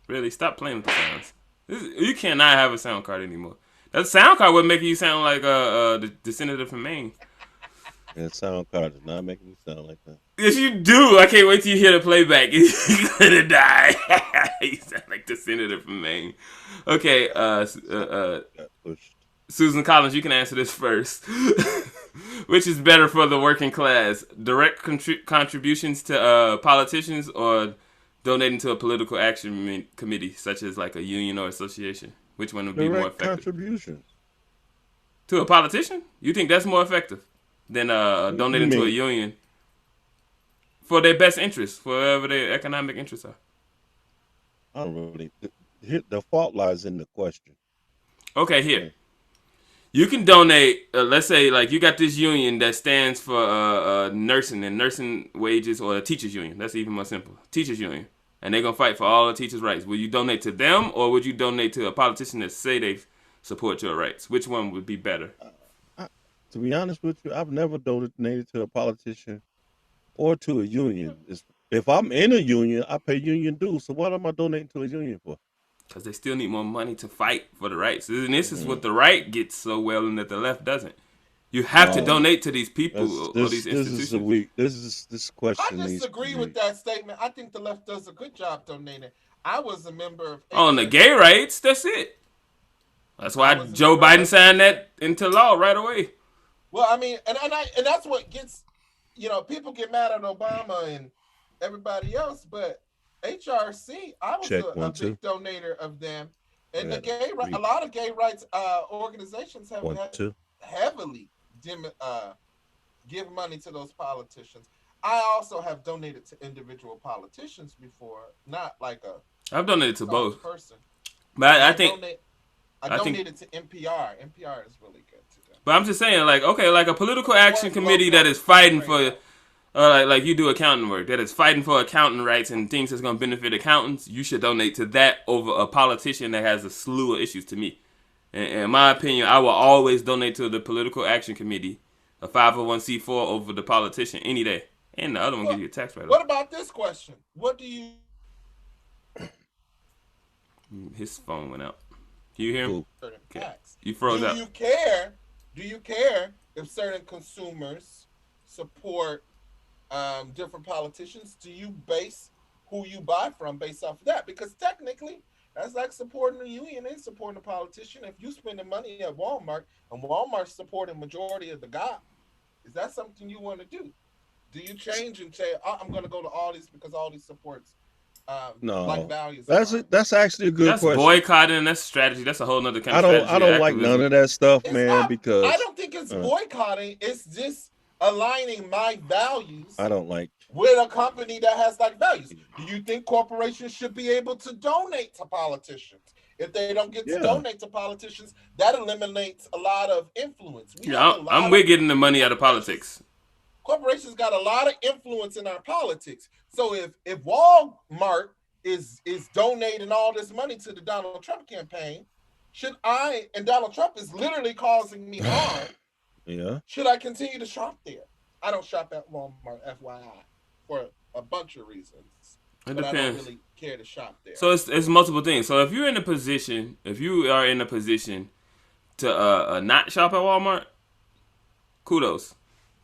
Really, stop playing with the sounds. You cannot have a sound card anymore. That sound card would make you sound like the senator from Maine. That sound card is not making me sound like that. Yes, you do. I can't wait till you hear the playback. You're gonna die. You sound like the senator from Maine. Okay, Got pushed. Susan Collins, you can answer this first. Which is better for the working class? Direct contributions to politicians or donating to a political action committee, such as like a union or association? Which one would be more effective? Contributions. To a politician? You think that's more effective than donating to a union? For their best interests, for whatever their economic interests are. I don't really. The fault lies in the question. Okay, here. You can donate, let's say, like, you got this union that stands for nursing and nursing wages, or a teachers union. That's even more simple. Teachers union. And they're going to fight for all the teachers' rights. Will you donate to them, or would you donate to a politician that say they support your rights? Which one would be better? To be honest with you, I've never donated to a politician or to a union. If I'm in a union, I pay union dues. So what am I donating to a union for? Because they still need more money to fight for the rights. And this is what the right gets so well and that the left doesn't. You have to donate to these people or these institutions. This question. I disagree with that statement. I think the left does a good job donating. I was a member of. On the gay rights, that's it. That's why Joe Biden signed that into law right away. Well, I mean, and that's what gets people get mad at Obama and everybody else, but HRC, I was Check a 1 2 big donator of them, and Yeah, a lot of gay rights organizations have 1 2. heavily give money to those politicians. I also have donated to individual politicians before, not like a I've donated to both, person. but I think I donated to NPR. NPR is really good to them. But I'm just saying, like, okay, like a political action committee that is fighting for, like you do accounting work, that is fighting for accountant rights and things that's going to benefit accountants, you should donate to that over a politician that has a slew of issues to me. And in my opinion, I will always donate to the political action committee, a 501c4 over the politician any day. And the other one gives you a tax write-off. What about this question? What do you... His phone went out. Can you hear him? Okay. You froze out. Do you care if certain consumers support different politicians? Do you base who you buy from based off of that? Because technically, that's like supporting a union and supporting a politician. If you spending money at Walmart and Walmart's supporting majority of the guy, is that something you want to do? Do you change and say, I'm going to go to Aldi's because Aldi supports no, like values? That's actually a good that's question. Boycotting, that's strategy. That's a whole nother kind of strategy. I don't like none of that stuff, man, because I don't think it's boycotting. It's just aligning my values. I don't like with a company that has like values. Do you think corporations should be able to donate to politicians? If they don't get to donate to politicians, that eliminates a lot of influence. I'm with getting the money out of politics. Corporations got a lot of influence in our politics. So if Walmart is donating all this money to the Donald Trump campaign, and Donald Trump is literally causing me harm, should I continue to shop there? I don't shop at Walmart, FYI, for a bunch of reasons. It but depends. I don't really care to shop there. So it's multiple things. So if you are in a position to not shop at Walmart, kudos.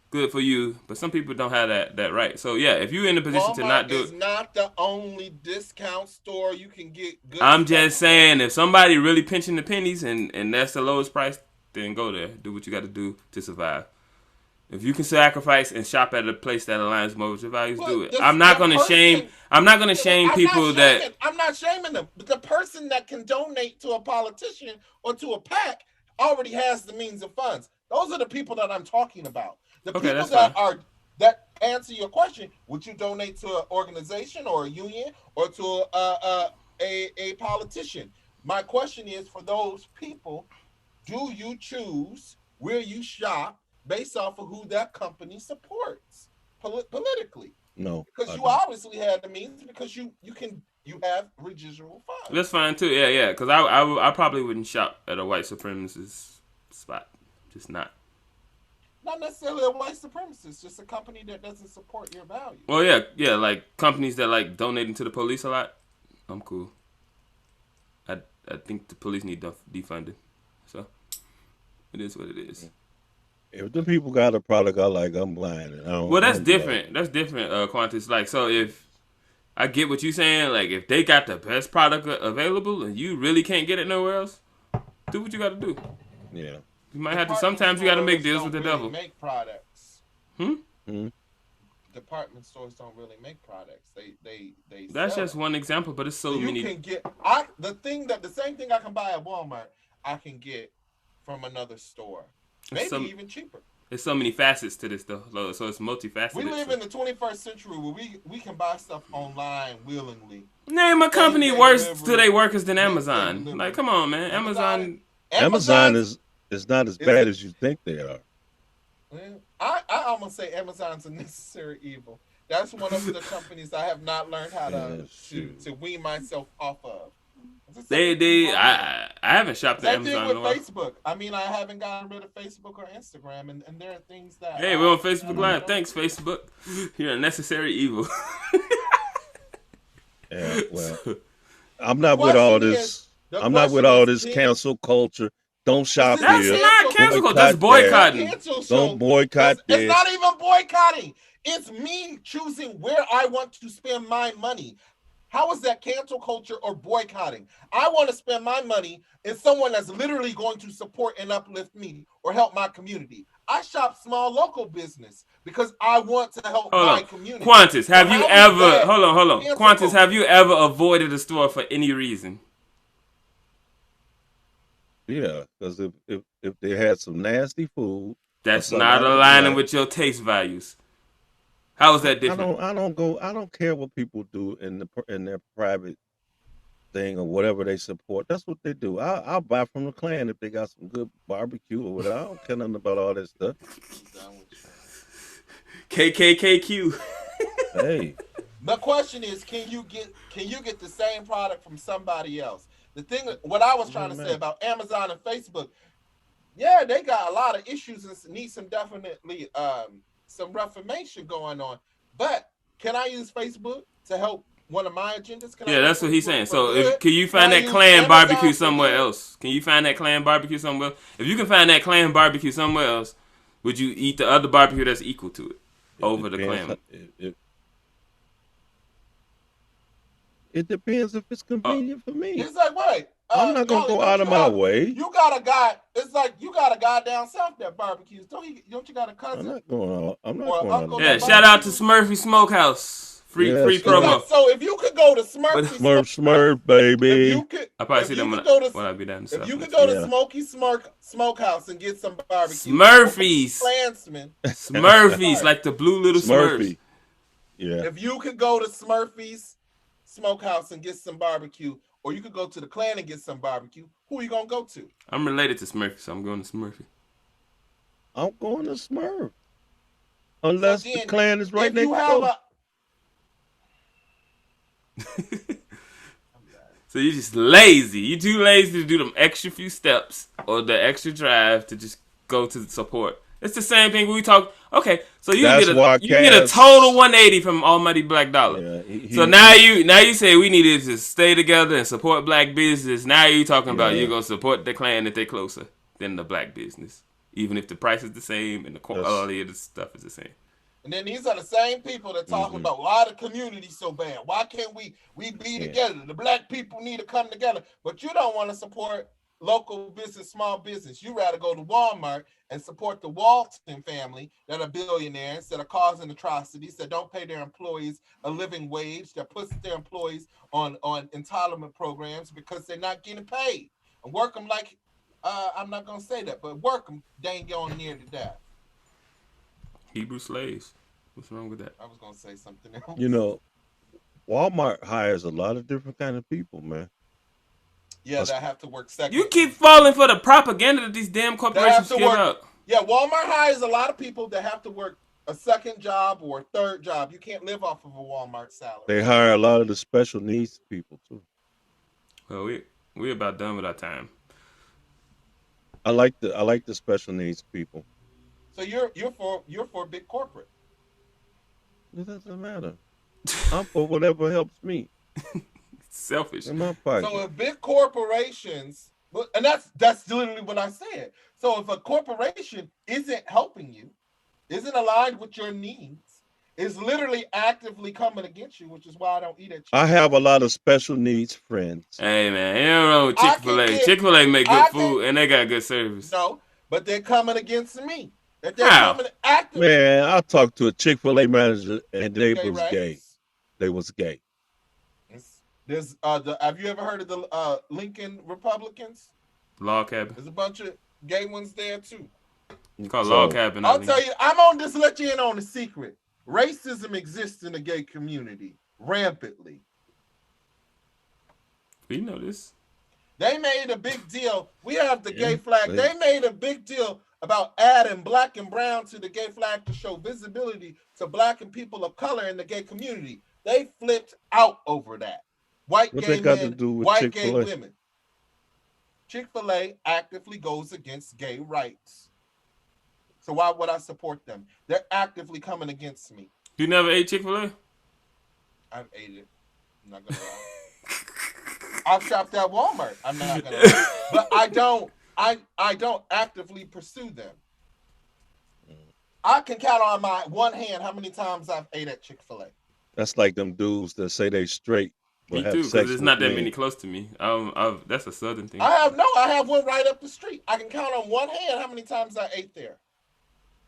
Good for you, but some people don't have that right. So yeah, if you're in a position Walmart to not do it, is not the only discount store you can get good I'm stuff. just saying, if somebody really pinching the pennies and that's the lowest price, then go there. Do what you got to do to survive. If you can sacrifice and shop at a place that aligns more with your values, do it. I'm not gonna shame people that. I'm not shaming them. But the person that can donate to a politician or to a PAC already has the means of funds. Those are the people that I'm talking about. The people that answer your question, would you donate to an organization or a union or to a politician? My question is, for those people, do you choose where you shop based off of who that company supports politically? No. Because you obviously have the means, because you have residual funds. That's fine too. Yeah. Because I probably wouldn't shop at a white supremacist spot. Just not. Not necessarily a white supremacist, just a company that doesn't support your values. Well, yeah, like companies that like donating to the police a lot. I'm cool. I think the police need defunded. So it is what it is. If the people got a product I like, I'm blind. Well, that's different. That's different, Quantis. Like, so if I get what you're saying, like if they got the best product available and you really can't get it nowhere else, do what you got to do. Yeah. You might have to. Sometimes you got to make deals with the devil. Make products. Department stores don't really make products. They That's just one example, but it's so many. You can get the same thing I can buy at Walmart, I can get from another store. Maybe even cheaper. There's so many facets to this though, so it's multifaceted. We live in the 21st century where we can buy stuff online willingly. Name a company worse to their workers than Amazon. Like, come on, man. Amazon is not as bad as you think they are. I almost say Amazon's a necessary evil. That's one of the companies I have not learned how to wean myself off of. I haven't shopped at Amazon in a while. Facebook. I mean, I haven't gotten rid of Facebook or Instagram, and there are things that. Hey, we're on Facebook Live. Thanks, Facebook. You're a necessary evil. Yeah, well, I'm not with all this. I'm not with all this cancel culture. Don't shop here. That's not cancel culture. That's boycotting. Don't boycott this. It's not even boycotting. It's me choosing where I want to spend my money. How is that cancel culture or boycotting? I want to spend my money in someone that's literally going to support and uplift me or help my community. I shop small local business because I want to help Hold my on. community. Quantis, have So you how is ever that hold on. cancel Quantis, culture? have you ever avoided a store for any reason? Yeah, because if they had some nasty food or That's something not I didn't aligning like, with your taste values. How is that different? I don't care what people do in their private thing or whatever they support. That's what they do. I'll buy from the Klan if they got some good barbecue or whatever. I don't care nothing about all that stuff. I'm done with you. KKKQ. Hey, The question is, can you get the same product from somebody else? The thing, what I was trying to say about Amazon and Facebook, yeah, they got a lot of issues and need some definitely some reformation going on. But can I use Facebook to help one of my agendas? Can I Yeah, use that's what he's Facebook saying. for So, good? can you Can find I that use Klan barbecue Amazon for somewhere good? else? Can you find that Klan barbecue somewhere else? If you can find that Klan barbecue somewhere else, would you eat the other barbecue that's equal to it over the Klan? It depends if it's convenient for me. It's like, wait, I'm not gonna Yali, go out of my way. You got a guy. It's like you got a guy down south that barbecues. Don't you got a I'm cousin not going out. I'm not or going out of uncle my Yeah, that way. shout out to barbecues? Smurfy Smokehouse. Free Yes, free It's like, promo. so if you could go to But Smurfy Smurf, if baby. you could, I probably if see you them could go to, when I be down if south. you could next go week. to Smoky Smokehouse and get some barbecue, Smurfies. Klansman, Smurfies, like the blue little Smurfs. Smurfy. Yeah. if you could go to Smurfy's Smokehouse and get some barbecue, or you could go to the Klan and get some barbecue, who are you gonna go to? I'm related to Smurfy, so I'm going to Smurfy. I'm going to Smurf. So Unless the then, Klan is right if you next have door. So you're just lazy. You too lazy to do them extra few steps or the extra drive to just go to the support. It's the same thing we talk. Okay, so you That's why get a total 180 from Almighty Black Dollar. Yeah, So now you say we needed to stay together and support black business. Now you talking about you're gonna support the Klan if they're closer than the black business, even if the price is the same and the quality of the stuff is the same. And then these are the same people that talking about why the community's so bad. Why can't we be together? The black people need to come together. But you don't want to support local business, small business. You rather go to Walmart and support the Walton family that are billionaires, that are causing atrocities, that don't pay their employees a living wage, that puts their employees on entitlement programs because they're not getting paid. And work them like, I'm not going to say that, but work them dang on near to death. Hebrew slaves. What's wrong with that? I was gonna say something else. You know, Walmart hires a lot of different kind of people, man. Yeah, that have to work second. You keep falling for the propaganda that these damn corporations give out. Yeah, Walmart hires a lot of people that have to work a second job or a third job. You can't live off of a Walmart salary. They hire a lot of the special needs people too. Well, we about done with our time. I like the special needs people. So you're for big corporate. It doesn't matter. I'm for whatever helps me. Selfish. In my pocket. So if big corporations, and that's literally what I said. So if a corporation isn't helping you, isn't aligned with your needs, is literally actively coming against you, which is why I don't eat at Chick-fil-A. I have a lot of special needs friends. Hey man, you don't know Chick-fil-A. Chick-fil-A make good food and they got good service. No, but they're coming against me. That they're How? coming actively. Man, I talked to a Chick-fil-A manager and they Gay was rights. gay. They was gay. There's have you ever heard of the Lincoln Republicans? Log cabin. There's a bunch of gay ones there too. It's called log cabin. I'll tell you, I'm on this. Let you in on the secret. Racism exists in the gay community rampantly. We know this. They made a big deal. We have the gay flag. They made a big deal about adding black and brown to the gay flag to show visibility to black and people of color in the gay community. They flipped out over that. White gay men, white gay women. Chick-fil-A actively goes against gay rights. So why would I support them? They're actively coming against me. You never ate Chick-fil-A? I've ate it. I'm not gonna lie. I've shopped at Walmart. I'm not gonna lie. But I don't actively pursue them. I can count on my one hand how many times I've ate at Chick-fil-A. That's like them dudes that say they straight. Me too, because there's not that many close to me. That's a southern thing. I have one right up the street. I can count on one hand how many times I ate there.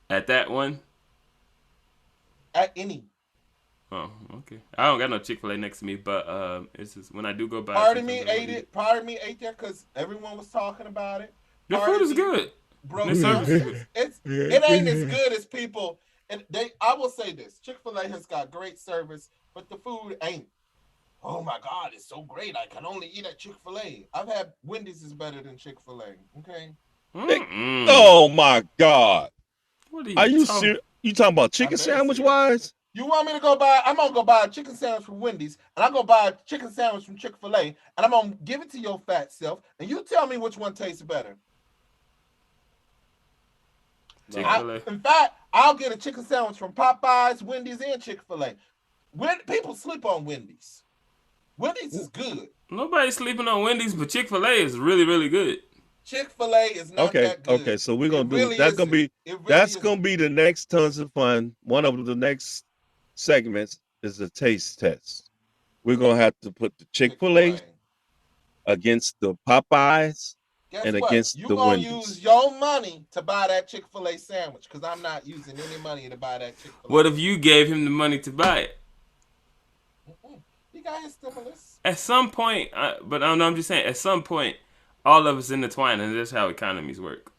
At that one? At any. Oh, okay. I don't got no Chick-fil-A next to me, but it's just when I do go by. Part of me ate it. Part of me ate there because everyone was talking about it. The food is good. Bro, The service is good. it ain't as good as people. And I will say this: Chick-fil-A has got great service, but the food ain't. Oh my God, it's so great! I can only eat at Chick-fil-A. I've had Wendy's is better than Chick-fil-A. Okay. Oh my God! What are you serious? You talking about chicken sandwich wise? You want me to go buy? I'm gonna go buy a chicken sandwich from Wendy's, and I'm gonna buy a chicken sandwich from Chick-fil-A, and I'm gonna give it to your fat self, and you tell me which one tastes better. In fact, I'll get a chicken sandwich from Popeyes, Wendy's, and Chick-fil-A. People sleep on Wendy's. Wendy's is good. Nobody's sleeping on Wendy's, but Chick-fil-A is really, really good. Chick-fil-A is not that good. Okay, so we're gonna do that's gonna be gonna be the next Tons of Fun. One of the next segments is a taste test. We're gonna have to put the Chick-fil-A against the Popeyes and against the Wendy's. You're gonna use your money to buy that Chick-fil-A sandwich because I'm not using any money to buy that Chick-fil-A. What if you gave him the money to buy it? He got his stimulus. At some point, but I don't know, I'm just saying, at some point, all of us intertwine, and that's how economies work.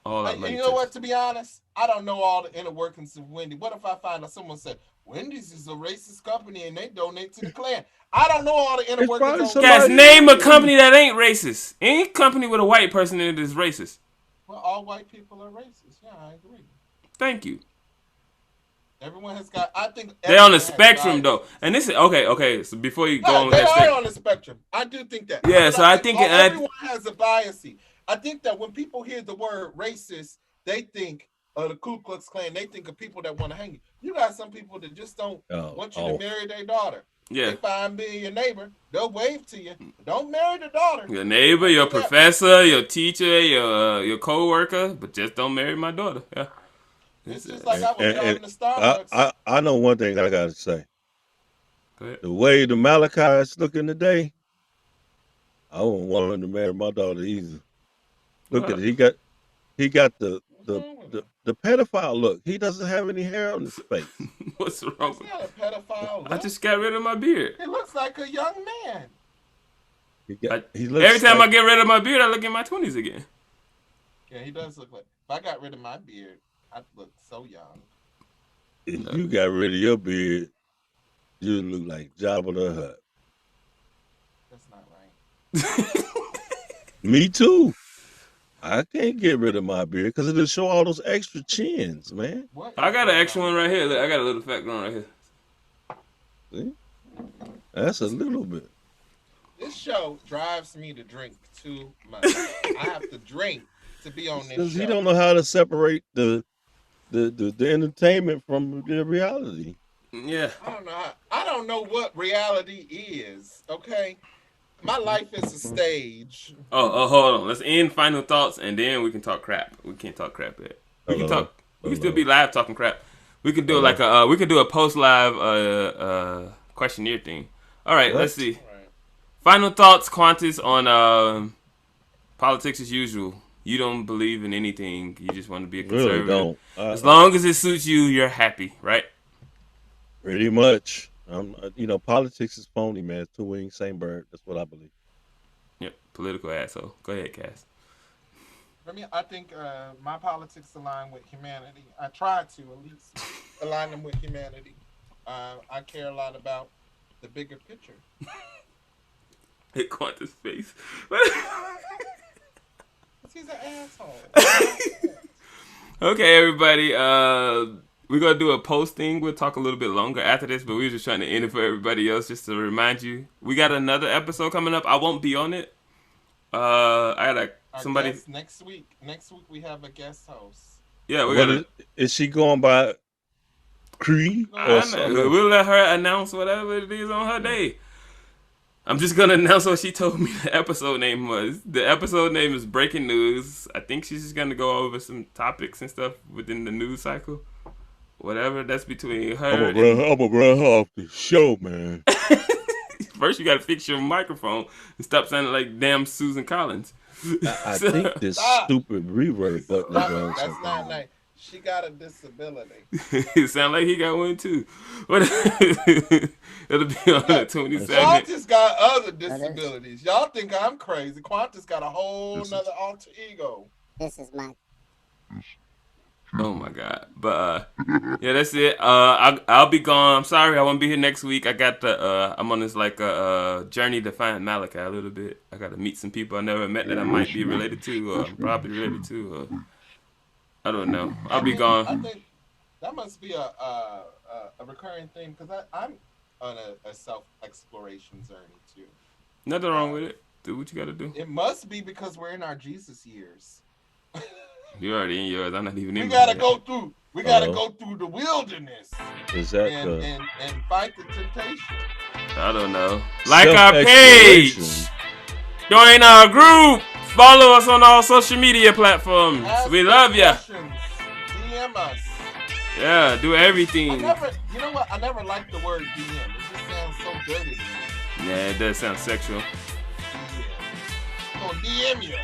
All of you know what? To be honest, I don't know all the inner workings of Wendy's. What if I find out someone said Wendy's is a racist company and they donate to the Klan? I don't know all the inner workings. Guys, name a company that ain't racist. Any company with a white person in it is racist. Well, all white people are racist. Yeah, I agree. Thank you. Everyone has got. I think they're on the spectrum though, and this is okay. So before you go on they that, are on the spectrum. I do think that. Yeah, so I think everyone has a bias. I think that when people hear the word racist, they think of the Ku Klux Klan. They think of people that want to hang you. You got some people that just don't want you to marry their daughter. Yeah. They find being your neighbor, they'll wave to you. Don't marry the daughter. Your neighbor, your professor, your teacher, your co-worker, but just don't marry my daughter. Yeah. It's just like I was driving to Starbucks. I know one thing I gotta say. The way the Malachi's looking today, I wouldn't want him to marry my daughter either. Look at it. He got the pedophile look. He doesn't have any hair on his face. What's wrong with a pedophile look? I just got rid of my beard. He looks like a young man. Every time I get rid of my beard, I look in my 20s again. Yeah, he does look like. If I got rid of my beard, I'd look so young. If you got rid of your beard, you look like Jabba the Hutt. That's not right. Me too. I can't get rid of my beard because it'll show all those extra chins, man. I got an extra one right here. Look, I got a little fat one right here. See? That's a little bit. This show drives me to drink too much. I have to drink to be on this show. He don't know how to separate the entertainment from the reality. Yeah. I don't know what reality is, okay? My life is a stage. Oh, hold on. Let's end final thoughts and then we can talk crap. We can't talk crap yet. We can talk. We can still be live talking crap. We could do like a we could do a post live questionnaire thing. All right, let's see. Right. Final thoughts, Quantis, on politics as usual. You don't believe in anything. You just want to be a conservative. Really don't. As long as it suits you, you're happy, right? Pretty much. Politics is phony, man. Two wings, same bird. That's what I believe. Yep, political asshole. Go ahead, Kaz. I think my politics align with humanity. I try to at least align them with humanity. I care a lot about the bigger picture. Hit Quantis' face. He's an asshole. Okay, everybody. We're going to do a posting. We'll talk a little bit longer after this, but we were just trying to end it for everybody else just to remind you. We got another episode coming up. I won't be on it. I got somebody. Next week we have a guest host. Yeah, we got Is she going by Cree? We'll let her announce whatever it is on her day. I'm just going to announce what she told me the episode name was. The episode name is Breaking News. I think she's just going to go over some topics and stuff within the news cycle. Whatever, that's between her. I'm gonna run her off the show, man. First, you gotta fix your microphone and stop sounding like damn Susan Collins. I think this stupid reverb button is on That's not nice. She got a disability. It sound like he got one too. What? It'll be on the 27th. Quantis got other disabilities. Y'all think I'm crazy. Quantis got a whole nother alter ego. This is my. Oh my God! But yeah, that's it. I'll be gone. I'm sorry, I won't be here next week. I got the I'm on this like journey to find Malachi a little bit. I got to meet some people I never met that I might be related to, or probably related to. I don't know. I'll be gone. I think that must be a recurring theme because I'm on a self exploration journey too. Nothing wrong with it. Do what you got to do. It must be because we're in our Jesus years. You're already in yours. I'm not even in. We gotta go through. We gotta go through the wilderness. Is that and fight the temptation? I don't know. Like our page, join our group, follow us on all social media platforms. We love ya. DM us. Yeah, do everything. You know what? I never liked the word DM. It just sounds so dirty to me. Yeah, it does sound sexual. I'm gonna DM you.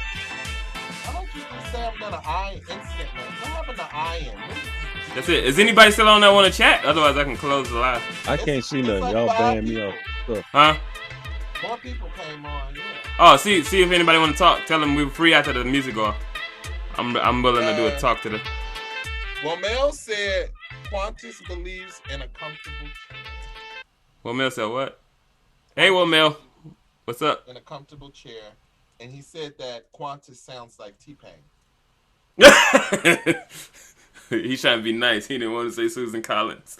Why don't you just say I'm gonna I instantly? What happened to I-in? That's it. Is anybody still on that want to chat? Otherwise, I can close the live. I can't see nothing. like Y'all 5 ban me people. up. Huh? More people came on, yeah. Oh, see if anybody want to talk. Tell them we're free after the music off. I'm willing to do a talk to them. Well, Mel said Quantis believes in a comfortable chair. Well, Mel said what? Hey, well, Mel. What's up? In a comfortable chair. And he said that Quantis sounds like T-Pain. He's trying to be nice. He didn't want to say Susan Collins.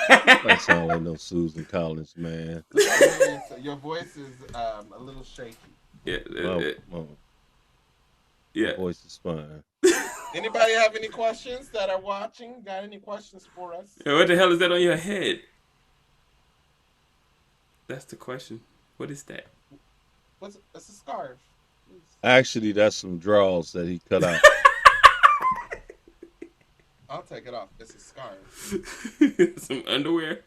That sound like no Susan Collins, man. Your voice is a little shaky. Yeah. My voice is fine. Anybody have any questions that are watching? Got any questions for us? Yeah, what the hell is that on your head? That's the question. What is that? It's a scarf. Actually, that's some draws that he cut out. I'll take it off. It's a scarf. Some underwear?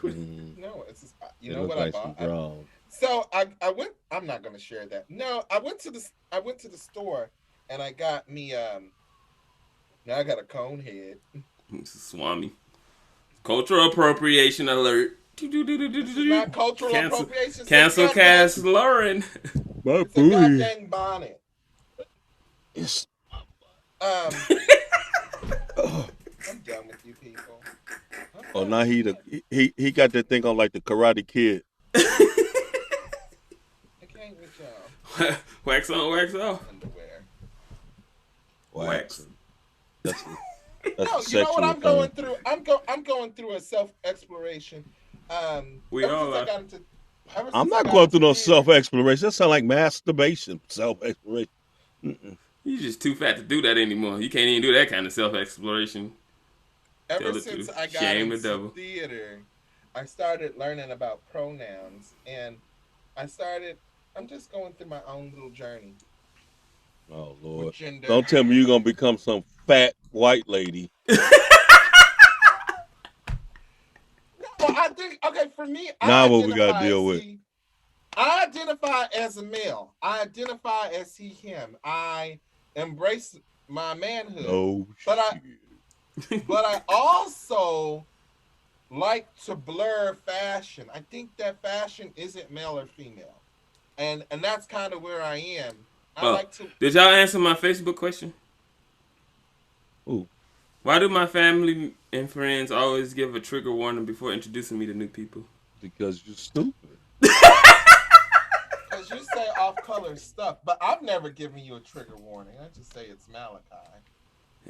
No, it's you it know what like I bought? some draws. So I went. I'm not gonna share that. No, I went to the store and I got me now I got a cone head. This is Swami. Cultural appropriation alert. Not cultural appropriation. Cancel Kaz Lauren. My It's a goddamn bonnet. It's I'm done with you people. oh, now he got that thing on like the Karate Kid. I can't with y'all. Wax on, wax off. Underwear. Wax. That's No, you know what I'm going through? I'm going through a self-exploration. We all are. I'm not going through no self-exploration. That sounds like masturbation. Self-exploration. You're just too fat to do that anymore. You can't even do that kind of self-exploration. Ever since I got Shame the into devil. theater, I started learning about pronouns, and I'm just going through my own little journey. Oh, Lord. With gender. Don't tell me you're going to become some fat white lady. Well, I think, okay, for me, Now what we got to deal with? I identify as a male. I identify as he, him. I embrace my manhood. Oh, But shit. But I also like to blur fashion. I think that fashion isn't male or female. And that's kind of where I am. I like to... Did y'all answer my Facebook question? Ooh. Why do my family and friends always give a trigger warning before introducing me to new people? Because you're stupid. Because you say off-color stuff, but I've never given you a trigger warning. I just say it's Malachi.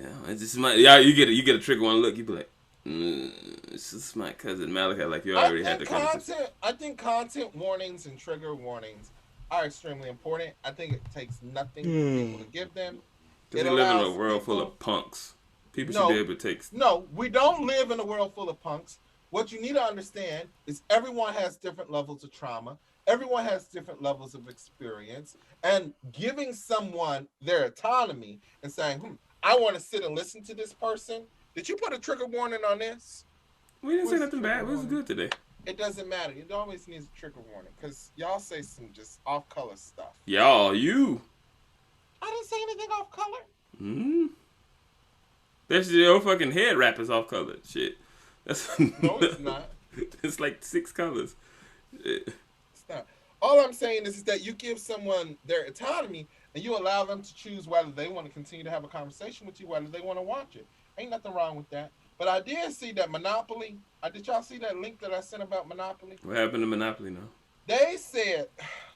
Yeah, it's just you get a trigger warning look. You be like, it's just my cousin Malachi. Like you already had the conversation. I think content warnings and trigger warnings are extremely important. I think it takes nothing for people to give them. Because we live in a world full of punks. People should be able to take... No, we don't live in a world full of punks. What you need to understand is everyone has different levels of trauma. Everyone has different levels of experience. And giving someone their autonomy and saying, I want to sit and listen to this person. Did you put a trigger warning on this? We didn't say nothing bad. It was good today. It doesn't matter. It always needs a trigger warning because y'all say some just off-color stuff. Y'all, you. I didn't say anything off-color. That's your fucking head wrap is off colored. Shit. That's No, it's not. It's like 6 colors. It's not. All I'm saying is that you give someone their autonomy and you allow them to choose whether they want to continue to have a conversation with you, whether they want to watch it. Ain't nothing wrong with that. But I did see that Monopoly. Did y'all see that link that I sent about Monopoly? What happened to Monopoly now? They said,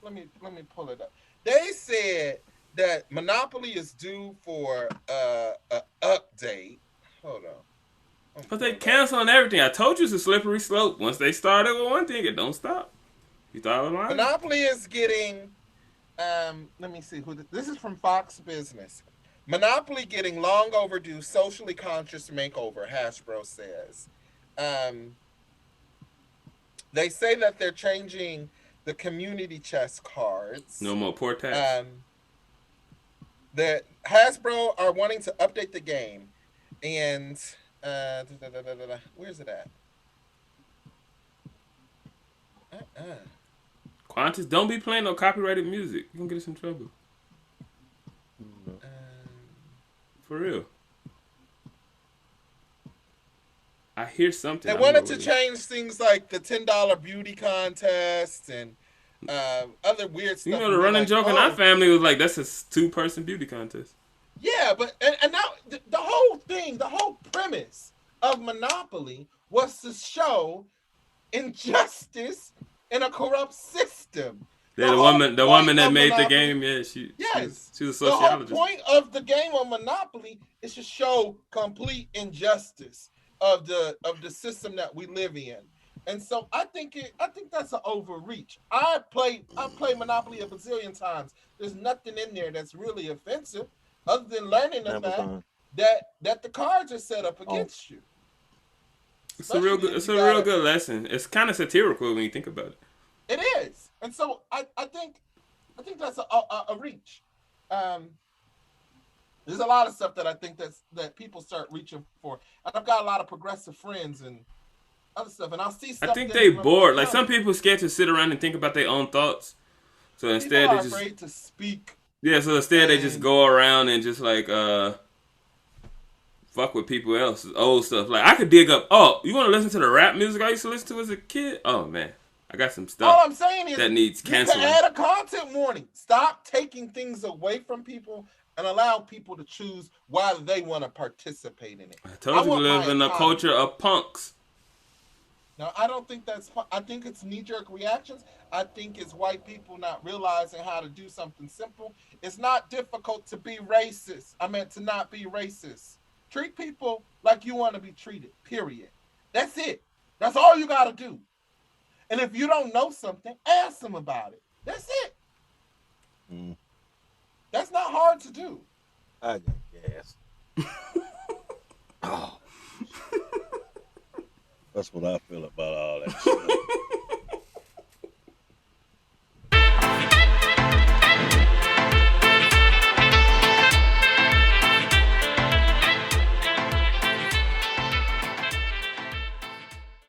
let me pull it up. They said that Monopoly is due for a update. Hold on. But they canceling everything. I told you it's a slippery slope. Once they started with one thing, it don't stop. You thought it was lying? Monopoly is getting, let me see who this is from Fox Business. Monopoly getting long overdue socially conscious makeover, Hasbro says. They say that they're changing the community chest cards. No more port tax. That Hasbro are wanting to update the game, and where's it at? Quantis, don't be playing no copyrighted music. You're gonna get us in trouble. For real. I hear something. They wanted to change things like the $10 beauty contest and other weird stuff. You know, the running joke in our family was like, that's a 2-person beauty contest. Yeah, but and now the whole thing, the whole premise of Monopoly was to show injustice in a corrupt system. Yeah, the woman that made the game, yeah, she was a sociologist. The whole point of the game of Monopoly is to show complete injustice of the system that we live in. And so I think that's an overreach. I play Monopoly a bazillion times. There's nothing in there that's really offensive, other than learning the fact that the cards are set up against you. It's a real good lesson. It's kind of satirical when you think about it. It is, and so I think that's a reach. There's a lot of stuff that I think that people start reaching for, and I've got a lot of progressive friends and other stuff, and I'll see stuff. I think they bored. Like some people scared to sit around and think about their own thoughts, so instead people they are afraid to speak. Yeah, so instead they just go around and just like fuck with people else's old stuff. Like I could dig up. Oh, you want to listen to the rap music I used to listen to as a kid? Oh man, I got some stuff. All I'm saying is that needs canceling. You can add a content warning. Stop taking things away from people and allow people to choose whether they want to participate in it. I told you we live in a culture of punks. Now, I don't think that's fun. I think it's knee-jerk reactions. I think it's white people not realizing how to do something simple. It's not difficult to be racist. I meant to not be racist. Treat people like you want to be treated, period. That's it. That's all you got to do. And if you don't know something, ask them about it. That's it. That's not hard to do. I got gas. Oh. That's what I feel about all that shit.